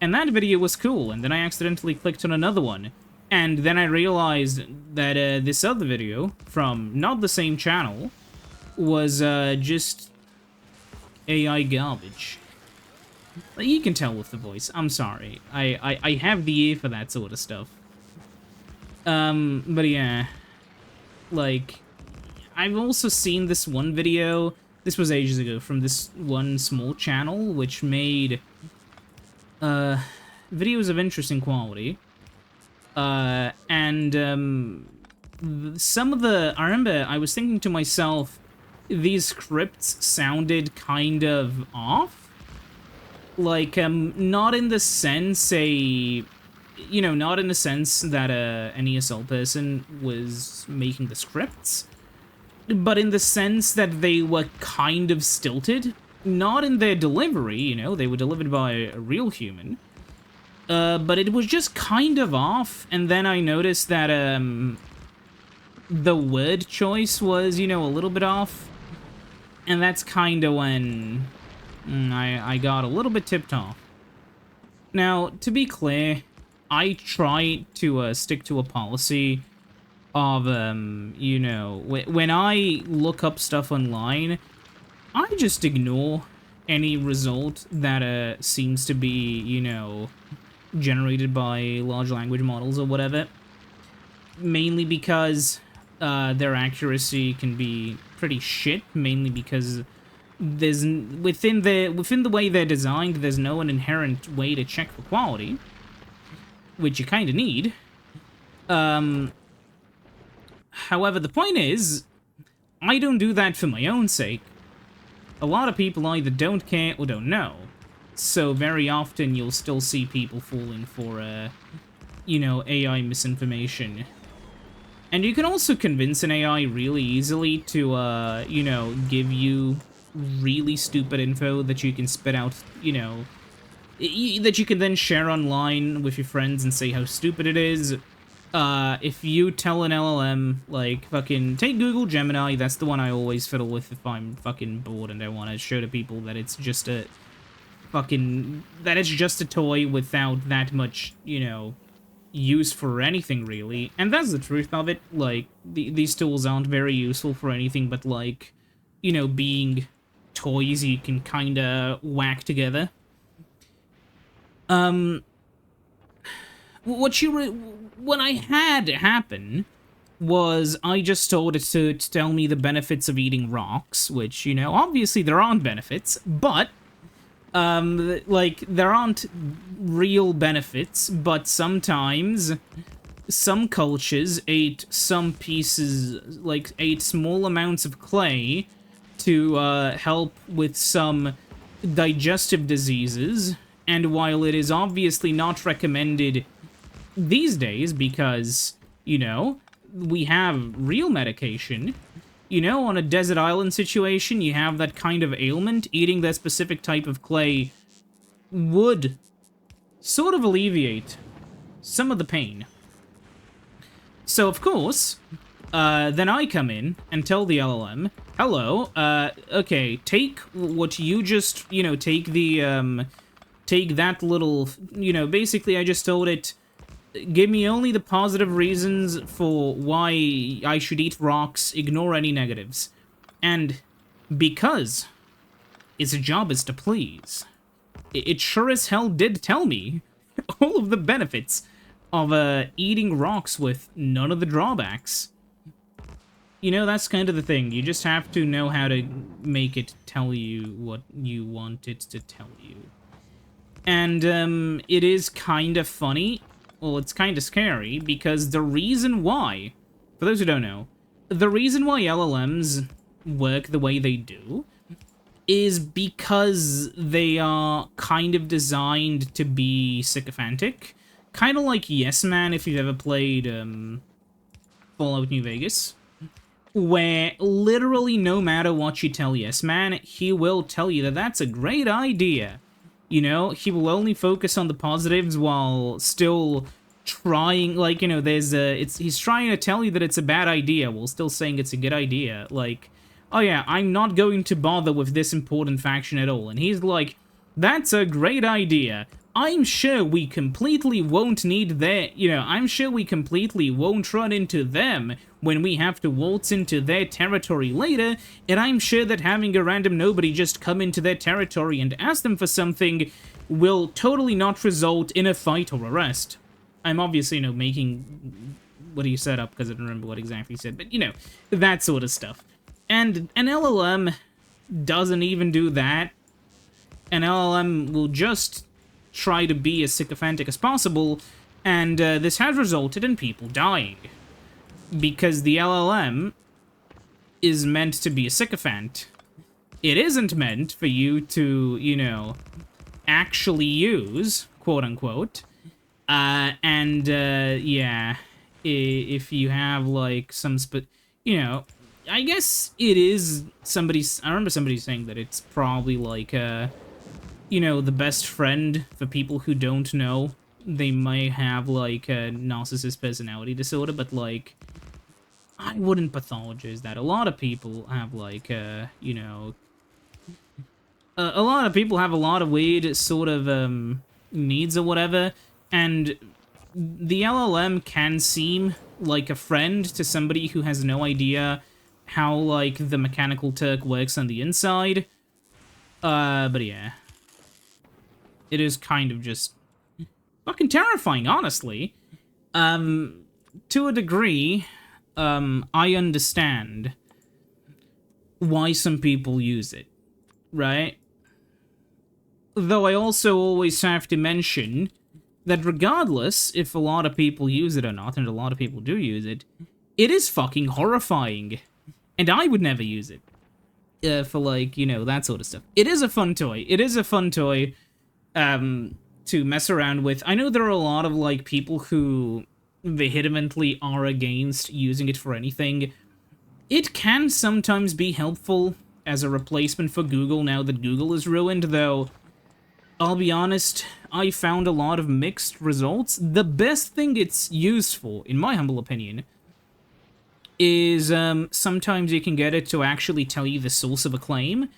and that video was cool, and then I accidentally clicked on another one, and then I realized that this other video, from not the same channel, was just AI garbage. You can tell with the voice, I'm sorry. I have the ear for that sort of stuff. But yeah. Like, I've also seen this one video, this was ages ago, from this one small channel, which made, videos of interesting quality. Some of the, I remember I was thinking to myself, these scripts sounded kind of off. Like, not in the sense not in the sense that an ESL person was making the scripts, but in the sense that they were kind of stilted. Not in their delivery, they were delivered by a real human. But it was just kind of off, and then I noticed that, the word choice was, a little bit off. And that's kind of when I got a little bit tipped off. Now, to be clear, I try to stick to a policy of, when I look up stuff online, I just ignore any result that seems to be, generated by large language models or whatever. Mainly because their accuracy can be pretty shit, mainly because there's within the way they're designed, there's no inherent way to check for quality, which you kind of need. However, the point is, I don't do that for my own sake. A lot of people either don't care or don't know. So very often you'll still see people falling for, AI misinformation. And you can also convince an AI really easily to, give you really stupid info that you can spit out, that you can then share online with your friends and say how stupid it is. If you tell an LLM, like, fucking, take Google Gemini, that's the one I always fiddle with if I'm fucking bored and I want to show to people that it's just a toy without that much, use for anything, really. And that's the truth of it. Like, these tools aren't very useful for anything but, like, being toys you can kinda whack together. What I had happen was I just told it to tell me the benefits of eating rocks, which, obviously there aren't benefits, but there aren't real benefits, but sometimes some cultures ate small amounts of clay to help with some digestive diseases, and while it is obviously not recommended these days because, we have real medication, on a desert island situation, you have that kind of ailment, eating that specific type of clay would sort of alleviate some of the pain. So, of course, then I come in and tell the LLM, hello, okay, take what you just, take that little, basically I just told it, give me only the positive reasons for why I should eat rocks, ignore any negatives. And because its job is to please, it sure as hell did tell me all of the benefits of eating rocks with none of the drawbacks. That's kind of the thing. You just have to know how to make it tell you what you want it to tell you. And it is kind of funny. Well, it's kind of scary, because the reason why, for those who don't know, the reason why LLMs work the way they do is because they are kind of designed to be sycophantic. Kind of like Yes Man, if you've ever played Fallout New Vegas, where literally no matter what you tell Yes Man, he will tell you that that's a great idea. He will only focus on the positives while still trying, like, he's trying to tell you that it's a bad idea while still saying it's a good idea. Like, oh yeah, I'm not going to bother with this important faction at all. And he's like, that's a great idea. I'm sure we completely won't need their, I'm sure we completely won't run into them when we have to waltz into their territory later, and I'm sure that having a random nobody just come into their territory and ask them for something will totally not result in a fight or arrest. I'm obviously, making what he set up because I don't remember what exactly he said, but you know, that sort of stuff. And an LLM doesn't even do that. An LLM will just try to be as sycophantic as possible, and this has resulted in people dying. Because the LLM is meant to be a sycophant. It isn't meant for you to, you know, actually use, quote-unquote. Yeah, if you have, like, some you know, I guess it is I remember somebody saying that it's probably, like, you know, the best friend for people who don't know. They might have, like, a narcissist personality disorder, but, like, I wouldn't pathologize that. A lot of people have, like, you know... a lot of people have a lot of weird sort of, needs or whatever, and the LLM can seem like a friend to somebody who has no idea how, like, the Mechanical Turk works on the inside. But yeah. It is kind of just fucking terrifying, honestly. To a degree, I understand why some people use it, right? Though I also always have to mention that regardless if a lot of people use it or not, and a lot of people do use it, it is fucking horrifying. And I would never use it. For, like, you know, that sort of stuff. It is a fun toy. It is a fun toy, to mess around with. I know there are a lot of, like, people who vehemently are against using it for anything. It can sometimes be helpful as a replacement for Google now that Google is ruined, though I'll be honest, I found a lot of mixed results. The best thing it's used for, in my humble opinion, is sometimes you can get it to actually tell you the source of a claim,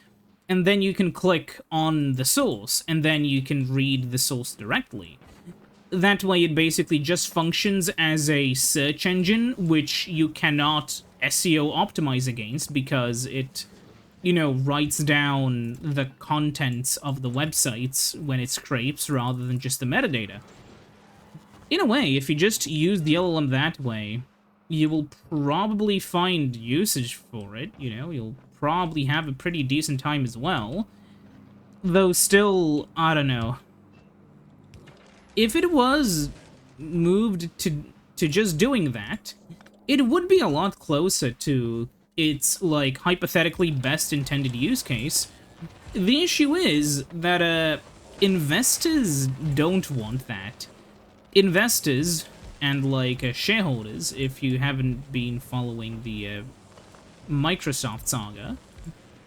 and then you can click on the source, and then you can read the source directly. That way it basically just functions as a search engine, which you cannot SEO optimize against, because it, you know, writes down the contents of the websites when it scrapes, rather than just the metadata. In a way, if you just use the LLM that way, you will probably find usage for it, you know, you'll probably have a pretty decent time as well. Though still, I don't know. If it was moved to just doing that, it would be a lot closer to its, like, hypothetically best intended use case. The issue is that, investors don't want that. Investors, and, like, shareholders, if you haven't been following the, Microsoft saga,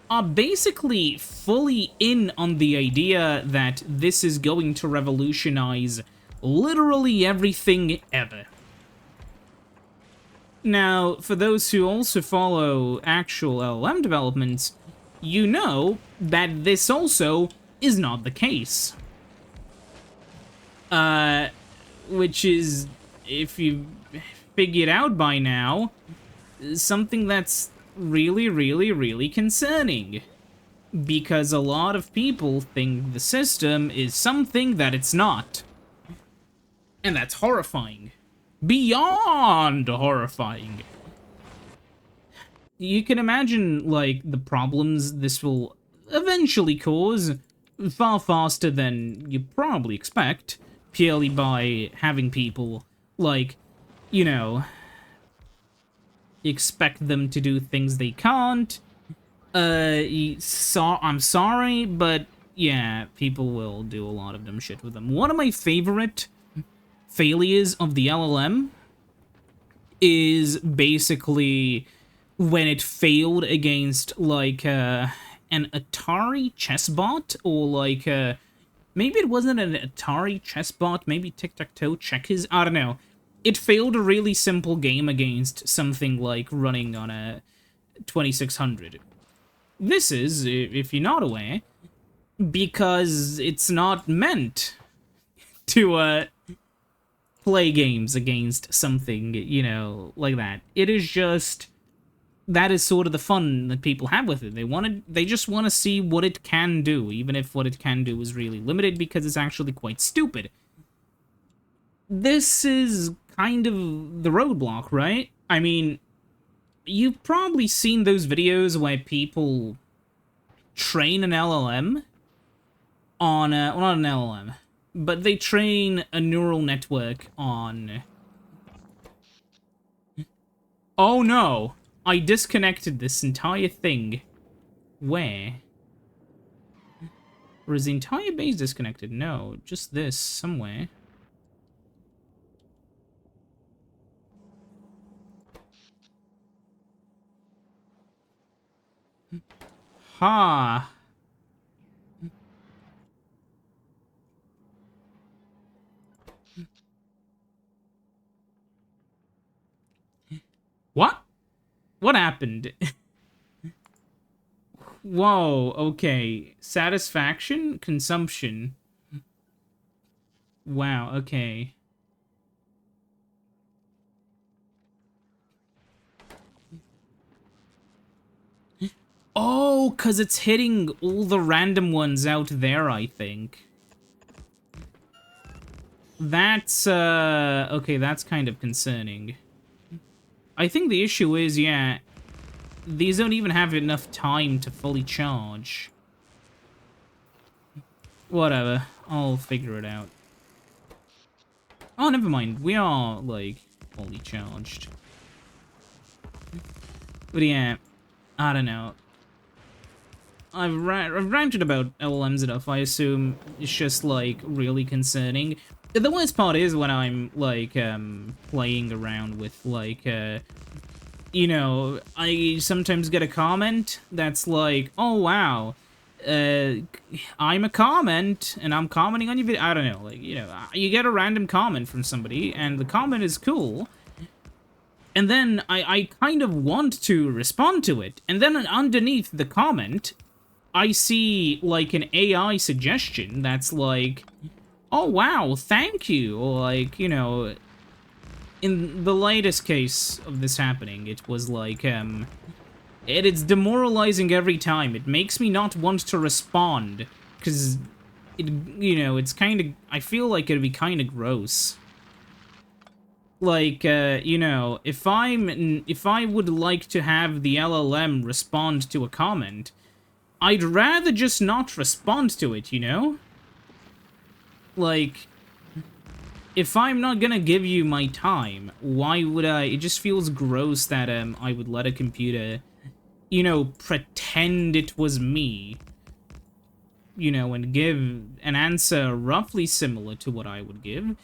are basically fully in on the idea that this is going to revolutionize literally everything ever. Now, for those who also follow actual LLM developments, you know that this also is not the case. Which is, if you've figured out by now, something that's really, really, really concerning. Because a lot of people think the system is something that it's not. And that's horrifying. Beyond horrifying. You can imagine, like, the problems this will eventually cause far faster than you probably expect, purely by having people, like, you know, expect them to do things they can't. I'm sorry, but yeah, people will do a lot of dumb shit with them. One of my favorite failures of the LLM is basically when it failed against, like, an Atari chess bot, or, like, maybe it wasn't an Atari chess bot, maybe tic-tac-toe checkers, I don't know. It failed a really simple game against something like running on a 2600. This is, if you're not aware, because it's not meant to, play games against something, you know, like that. It is just... that is sort of the fun that people have with it. They just want to see what it can do, even if what it can do is really limited, because it's actually quite stupid. This is kind of the roadblock, right? I mean, you've probably seen those videos where people train an LLM on, well, not an LLM, but they train a neural network on... Oh no! I disconnected this entire thing. Where? Or is the entire base disconnected? No, just this, somewhere. Ha! What? What happened? Whoa, okay. Satisfaction? Consumption. Wow, okay. Oh, because it's hitting all the random ones out there, I think. That's, okay, that's kind of concerning. I think the issue is, yeah, these don't even have enough time to fully charge. Whatever, I'll figure it out. Oh, never mind, we are, like, fully charged. But yeah, I don't know. I've ranted about LLMs enough, I assume it's just, like, really concerning. The worst part is when I'm, like, playing around with, like, you know, I sometimes get a comment that's like, oh, wow, I'm a comment, and I'm commenting on your video. I don't know, like, you know, you get a random comment from somebody, and the comment is cool, and then I kind of want to respond to it, and then underneath the comment, I see, like, an AI suggestion that's like, oh, wow, thank you, or, like, you know, in the latest case of this happening, it was like, it's demoralizing every time. It makes me not want to respond, because, you know, it's kind of, I feel like it'd be kind of gross. Like, you know, if I would like to have the LLM respond to a comment, I'd rather just not respond to it, you know? Like, if I'm not gonna give you my time, why would I? It just feels gross that, I would let a computer, you know, pretend it was me, you know, and give an answer roughly similar to what I would give.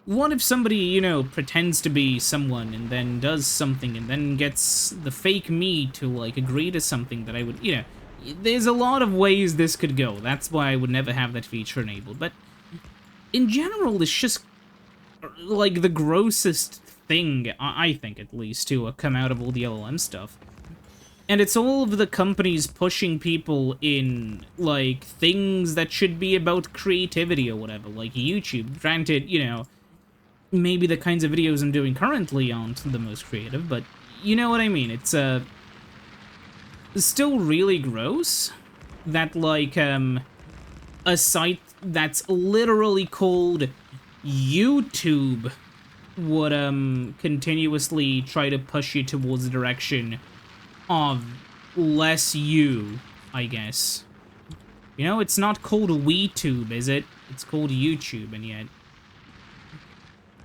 What if somebody, you know, pretends to be someone and then does something and then gets the fake me to, like, agree to something that I would, you know, there's a lot of ways this could go. That's why I would never have that feature enabled, but in general, it's just, like, the grossest thing, I think at least, to come out of all the LLM stuff. And it's all of the companies pushing people in, like, things that should be about creativity or whatever, like YouTube. Granted, you know, maybe the kinds of videos I'm doing currently aren't the most creative, but you know what I mean. It's still really gross that, like, a site that's literally called YouTube would, continuously try to push you towards the direction of less you, I guess. You know, it's not called WeTube, is it? It's called YouTube, and yet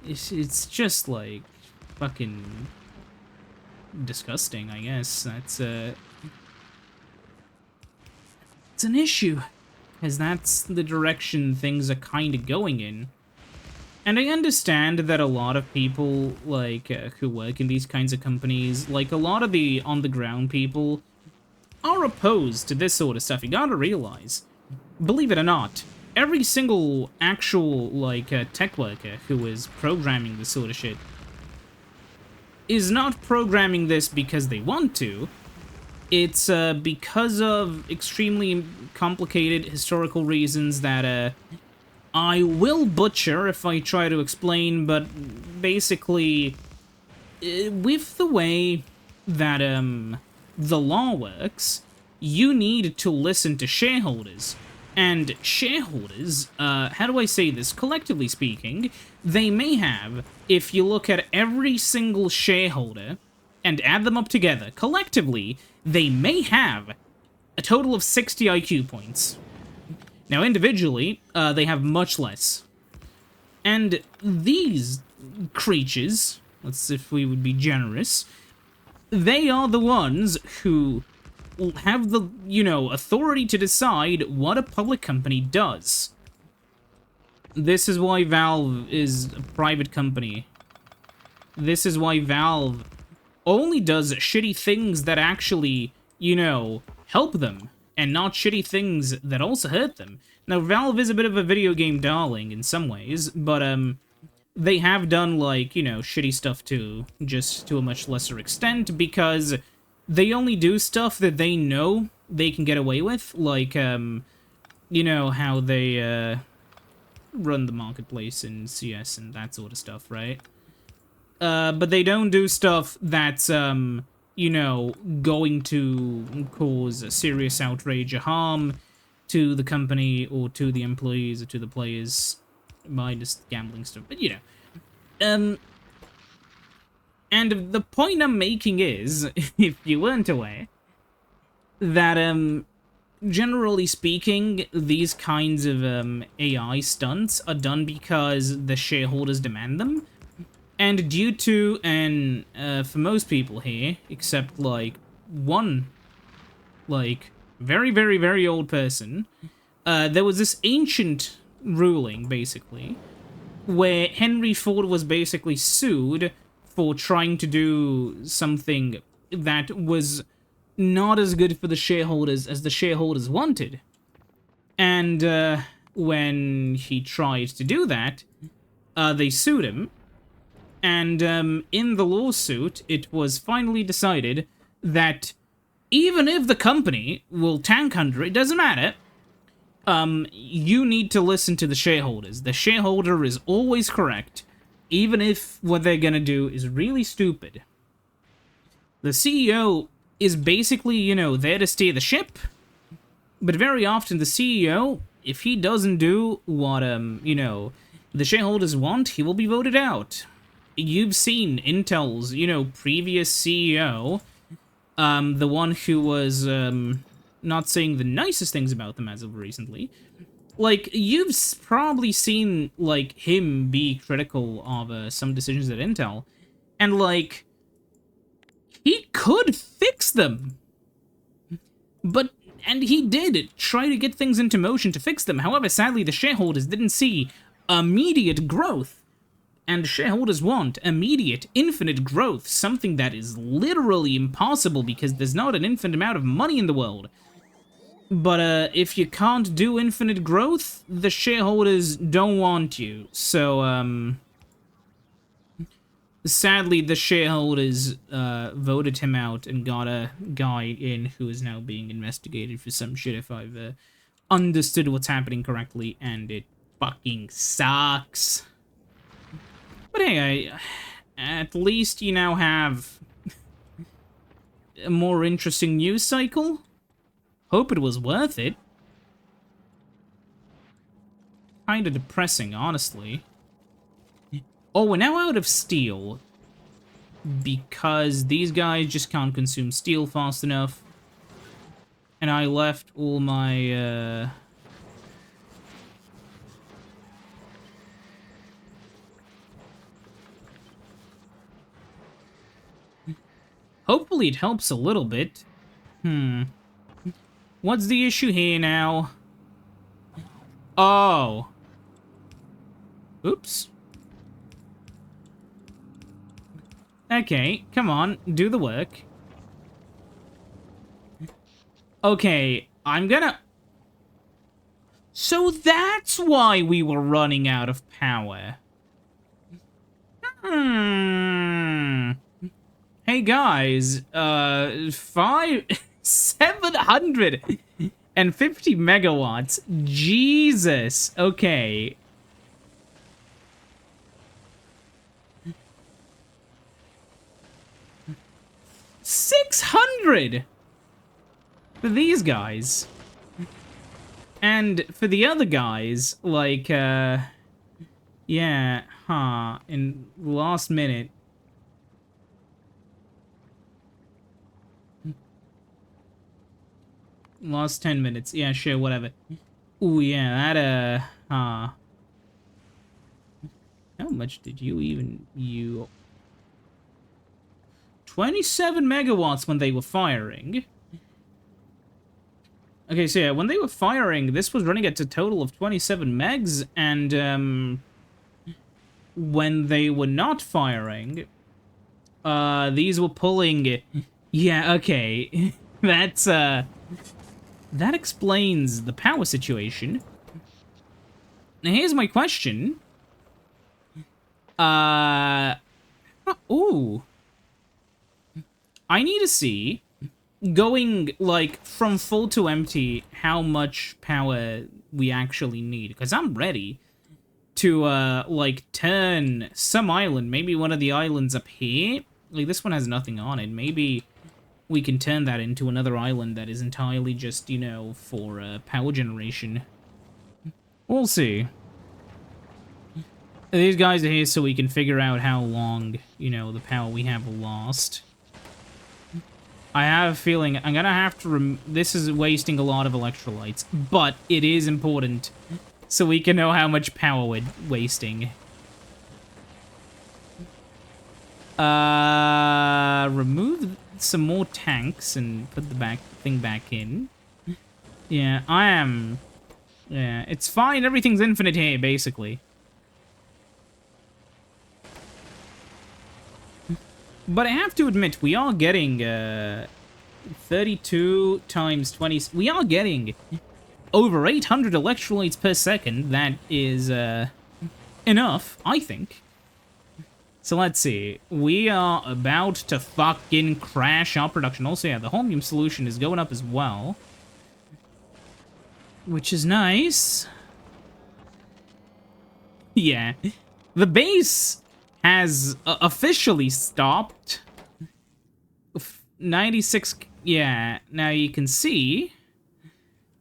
it's just, like, fucking disgusting, I guess. That's, it's an issue, because that's the direction things are kind of going in. And I understand that a lot of people, like, who work in these kinds of companies, like, a lot of the on-the-ground people are opposed to this sort of stuff. You gotta realize, believe it or not, every single actual, like, tech worker who is programming this sort of shit is not programming this because they want to. It's, because of extremely complicated historical reasons that, I will butcher if I try to explain, but basically, with the way that, the law works, you need to listen to shareholders. And shareholders, how do I say this? Collectively speaking, they may have, if you look at every single shareholder and add them up together, collectively, they may have a total of 60 IQ points. Now, individually, they have much less. And these creatures, let's see if we would be generous, they are the ones who have the, authority to decide what a public company does. This is why Valve is a private company. This is why Valve only does shitty things that actually, help them, and not shitty things that also hurt them. Now, Valve is a bit of a video game darling in some ways, but, they have done, like, shitty stuff too, just to a much lesser extent, because they only do stuff that they know they can get away with, like, how they, run the marketplace in CS and that sort of stuff, right? But they don't do stuff that's, going to cause serious outrage or harm to the company or to the employees or to the players by just gambling stuff, but, and the point I'm making is, if you weren't aware, that, generally speaking, these kinds of, AI stunts are done because the shareholders demand them. And due to, and, for most people here, except, like, one, like, very, very, very old person, there was this ancient ruling, basically, where Henry Ford was basically sued for trying to do something that was not as good for the shareholders as the shareholders wanted. And when he tried to do that, they sued him. And in the lawsuit, it was finally decided that even if the company will tank under it, doesn't matter, you need to listen to the shareholders. The shareholder is always correct, even if what they're gonna do is really stupid. The CEO is basically, there to steer the ship, but very often the CEO, if he doesn't do what, the shareholders want, he will be voted out. You've seen Intel's, previous CEO, the one who was, not saying the nicest things about them as of recently. Like, you've probably seen, like, him be critical of some decisions at Intel, and, like, he could fix them. And he did try to get things into motion to fix them. However, sadly, the shareholders didn't see immediate growth. And shareholders want immediate, infinite growth, something that is literally impossible because there's not an infinite amount of money in the world. But if you can't do infinite growth, the shareholders don't want you. So, sadly, the shareholders voted him out and got a guy in who is now being investigated for some shit, if I've understood what's happening correctly, and it fucking sucks. But hey, at least you now have a more interesting news cycle. Hope it was worth it. Kinda depressing, honestly. Oh, we're now out of steel. Because these guys just can't consume steel fast enough. And I left all my, Hopefully it helps a little bit. What's the issue here now? Oh. Oops. Okay, come on, do the work. Okay, I'm gonna... So that's why we were running out of power. Hey guys, 750 megawatts. Jesus. Okay. $600 for these guys. And for the other guys, like, yeah, in last minute. Last 10 minutes. Yeah, sure, whatever. Ooh, yeah, that, How much did you... 27 megawatts when they were firing. Okay, so yeah, when they were firing, this was running at a total of 27 megs, and, when they were not firing, these were pulling... Yeah, okay. That's, that explains the power situation. Now, here's my question. Ooh. I need to see, going, like, from full to empty, how much power we actually need. Because I'm ready to, like, turn some island, maybe one of the islands up here. Like, this one has nothing on it. Maybe we can turn that into another island that is entirely just, you know, for, power generation. We'll see. These guys are here so we can figure out how long, you know, the power we have will last. I have a feeling I'm gonna have to this is wasting a lot of electrolytes, but it is important so we can know how much power we're wasting. Remove some more tanks and put the thing back in. Yeah, yeah, it's fine. Everything's infinite here, basically. But I have to admit, we are getting, 32 times 20... We are getting over 800 electrolytes per second. That is, enough, I think. So let's see. We are about to fucking crash our production. Also, yeah, the Holmium solution is going up as well. Which is nice. Yeah. The base has officially stopped. 96, yeah, now you can see,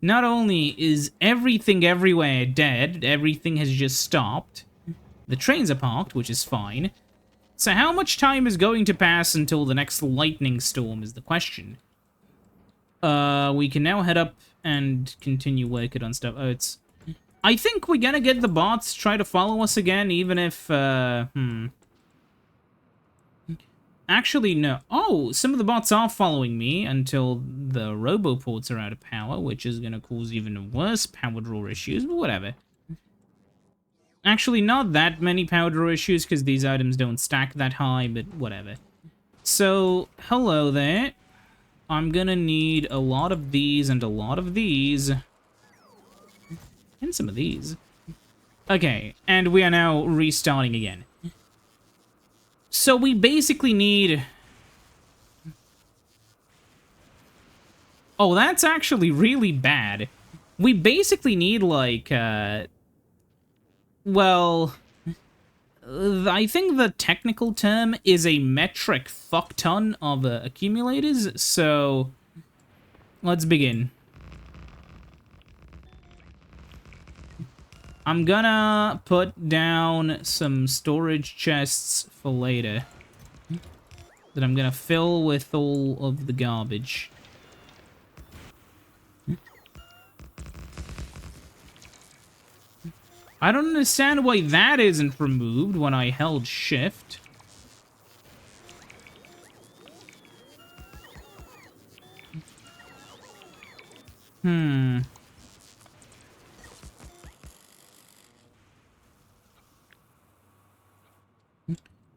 not only is everything everywhere dead, everything has just stopped, the trains are parked, which is fine. So how much time is going to pass until the next lightning storm is the question. We can now head up and continue working on stuff. Oh, it's... I think we're gonna get the bots try to follow us again, even if, Actually, no. Oh, some of the bots are following me until the roboports are out of power, which is gonna cause even worse power draw issues, but whatever. Actually, not that many power draw issues, because these items don't stack that high, but whatever. So, hello there. I'm gonna need a lot of these and a lot of these. And some of these. Okay, and we are now restarting again. So we basically need... Oh, that's actually really bad. We basically need, like, well... I think the technical term is a metric fuckton of accumulators, so... Let's begin. I'm gonna put down some storage chests for later that I'm gonna fill with all of the garbage. I don't understand why that isn't removed when I held shift.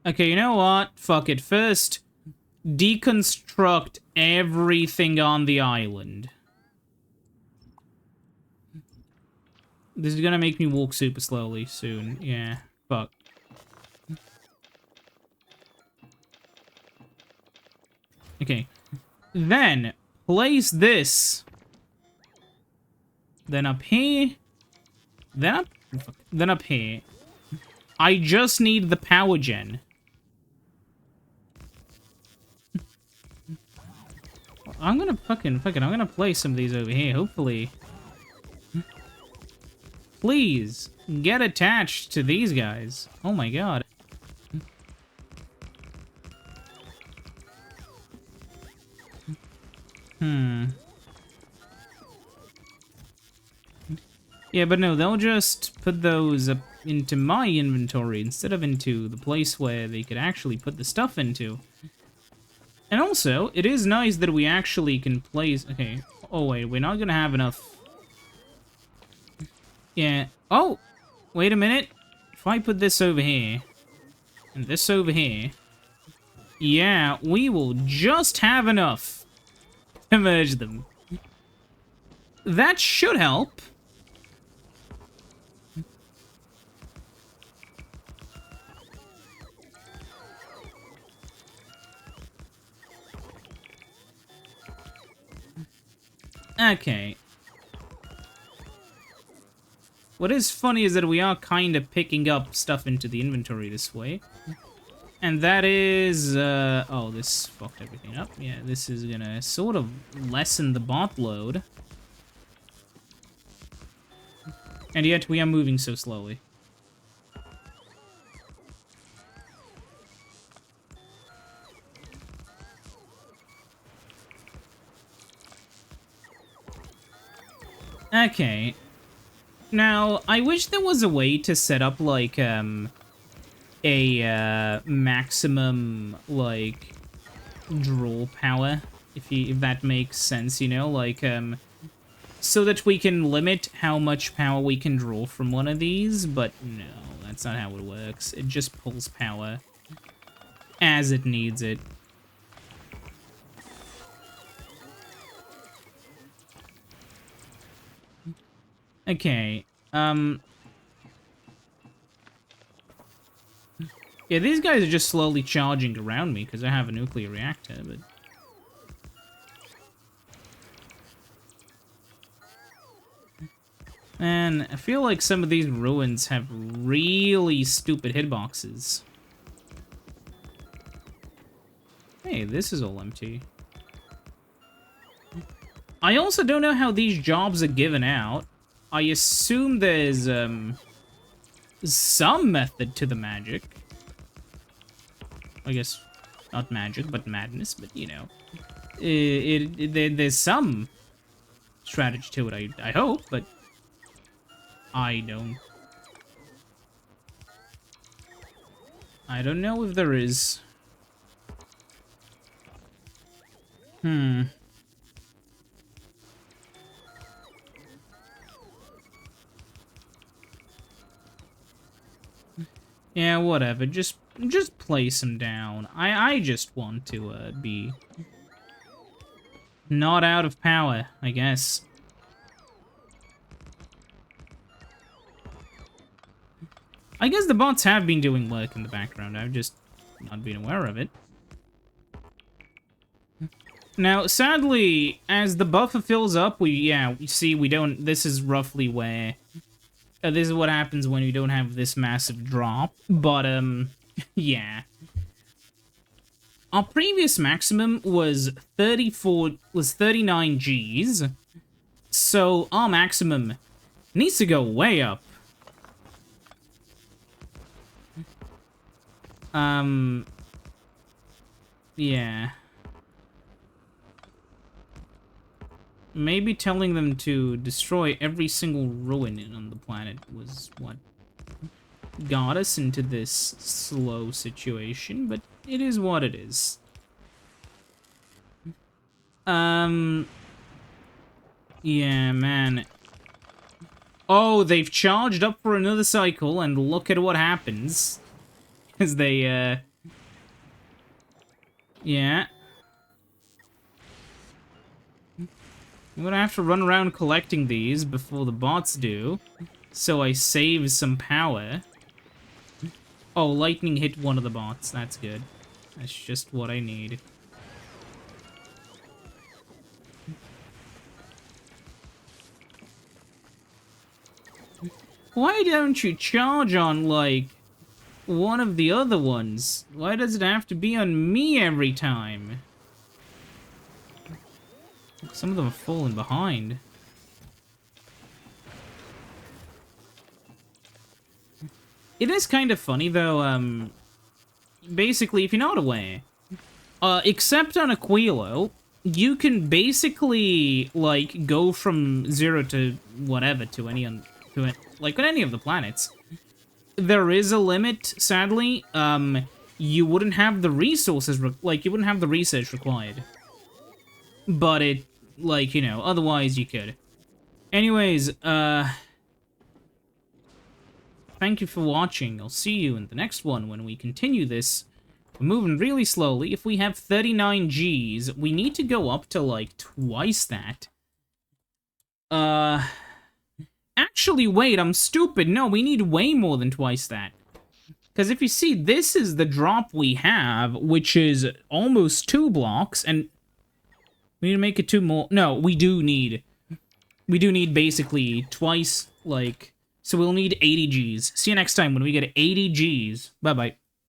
Okay, you know what? Fuck it. First, deconstruct everything on the island. This is gonna make me walk super slowly soon. Yeah, fuck. Okay. Then, place this. Then up here. Then up here. I just need the power gen. I'm gonna fucking I'm gonna place some of these over here, hopefully. Please, get attached to these guys. Oh my god. Yeah, but no, they'll just put those up into my inventory instead of into the place where they could actually put the stuff into. And also, it is nice that we actually can place... Okay. Oh, wait, we're not gonna have enough... Yeah. Oh! Wait a minute. If I put this over here, and this over here... Yeah, we will just have enough to merge them. That should help. Okay. What is funny is that we are kind of picking up stuff into the inventory this way. And that is, oh, this fucked everything up. Yeah, this is gonna sort of lessen the bot load. And yet we are moving so slowly. Okay. Now, I wish there was a way to set up, like, a, maximum, like, draw power, if that makes sense, you know? Like, so that we can limit how much power we can draw from one of these, but no, that's not how it works. It just pulls power as it needs it. Okay, yeah, these guys are just slowly charging around me because I have a nuclear reactor, but... Man, I feel like some of these ruins have really stupid hitboxes. Hey, this is all empty. I also don't know how these jobs are given out. I assume there's, some method to the magic. I guess, not magic, but madness, but, you know. There's some strategy to it, I hope, but I don't know if there is. Yeah, whatever. Just place them down. I just want to be not out of power, I guess. I guess the bots have been doing work in the background. I've just not been aware of it. Now, sadly, as the buffer fills up, we see we don't... This is roughly where... this is what happens when you don't have this massive drop. But, yeah. Our previous maximum was 39 Gs. So, our maximum needs to go way up. Yeah. Maybe telling them to destroy every single ruin on the planet was what got us into this slow situation, but it is what it is. Yeah, man. Oh, they've charged up for another cycle, and look at what happens. As they, yeah. I'm gonna have to run around collecting these before the bots do, so I save some power. Oh, lightning hit one of the bots. That's good. That's just what I need. Why don't you charge on, like, one of the other ones? Why does it have to be on me every time? Some of them have fallen behind. It is kind of funny, though, basically, if you're not aware, except on Aquilo, you can basically, like, go from 0 to whatever to any, like, on any of the planets. There is a limit, sadly. You wouldn't have the resources, you wouldn't have the research required. But it, like, you know, otherwise you could. Anyways, thank you for watching. I'll see you in the next one when we continue this. We're moving really slowly. If we have 39 Gs, we need to go up to, like, twice that. Actually, wait, I'm stupid. No, we need way more than twice that. Because if you see, this is the drop we have, which is almost 2 blocks, and we need to make it 2 more. No, we do need basically twice, like, so we'll need 80 Gs. See you next time when we get 80 Gs. Bye-bye.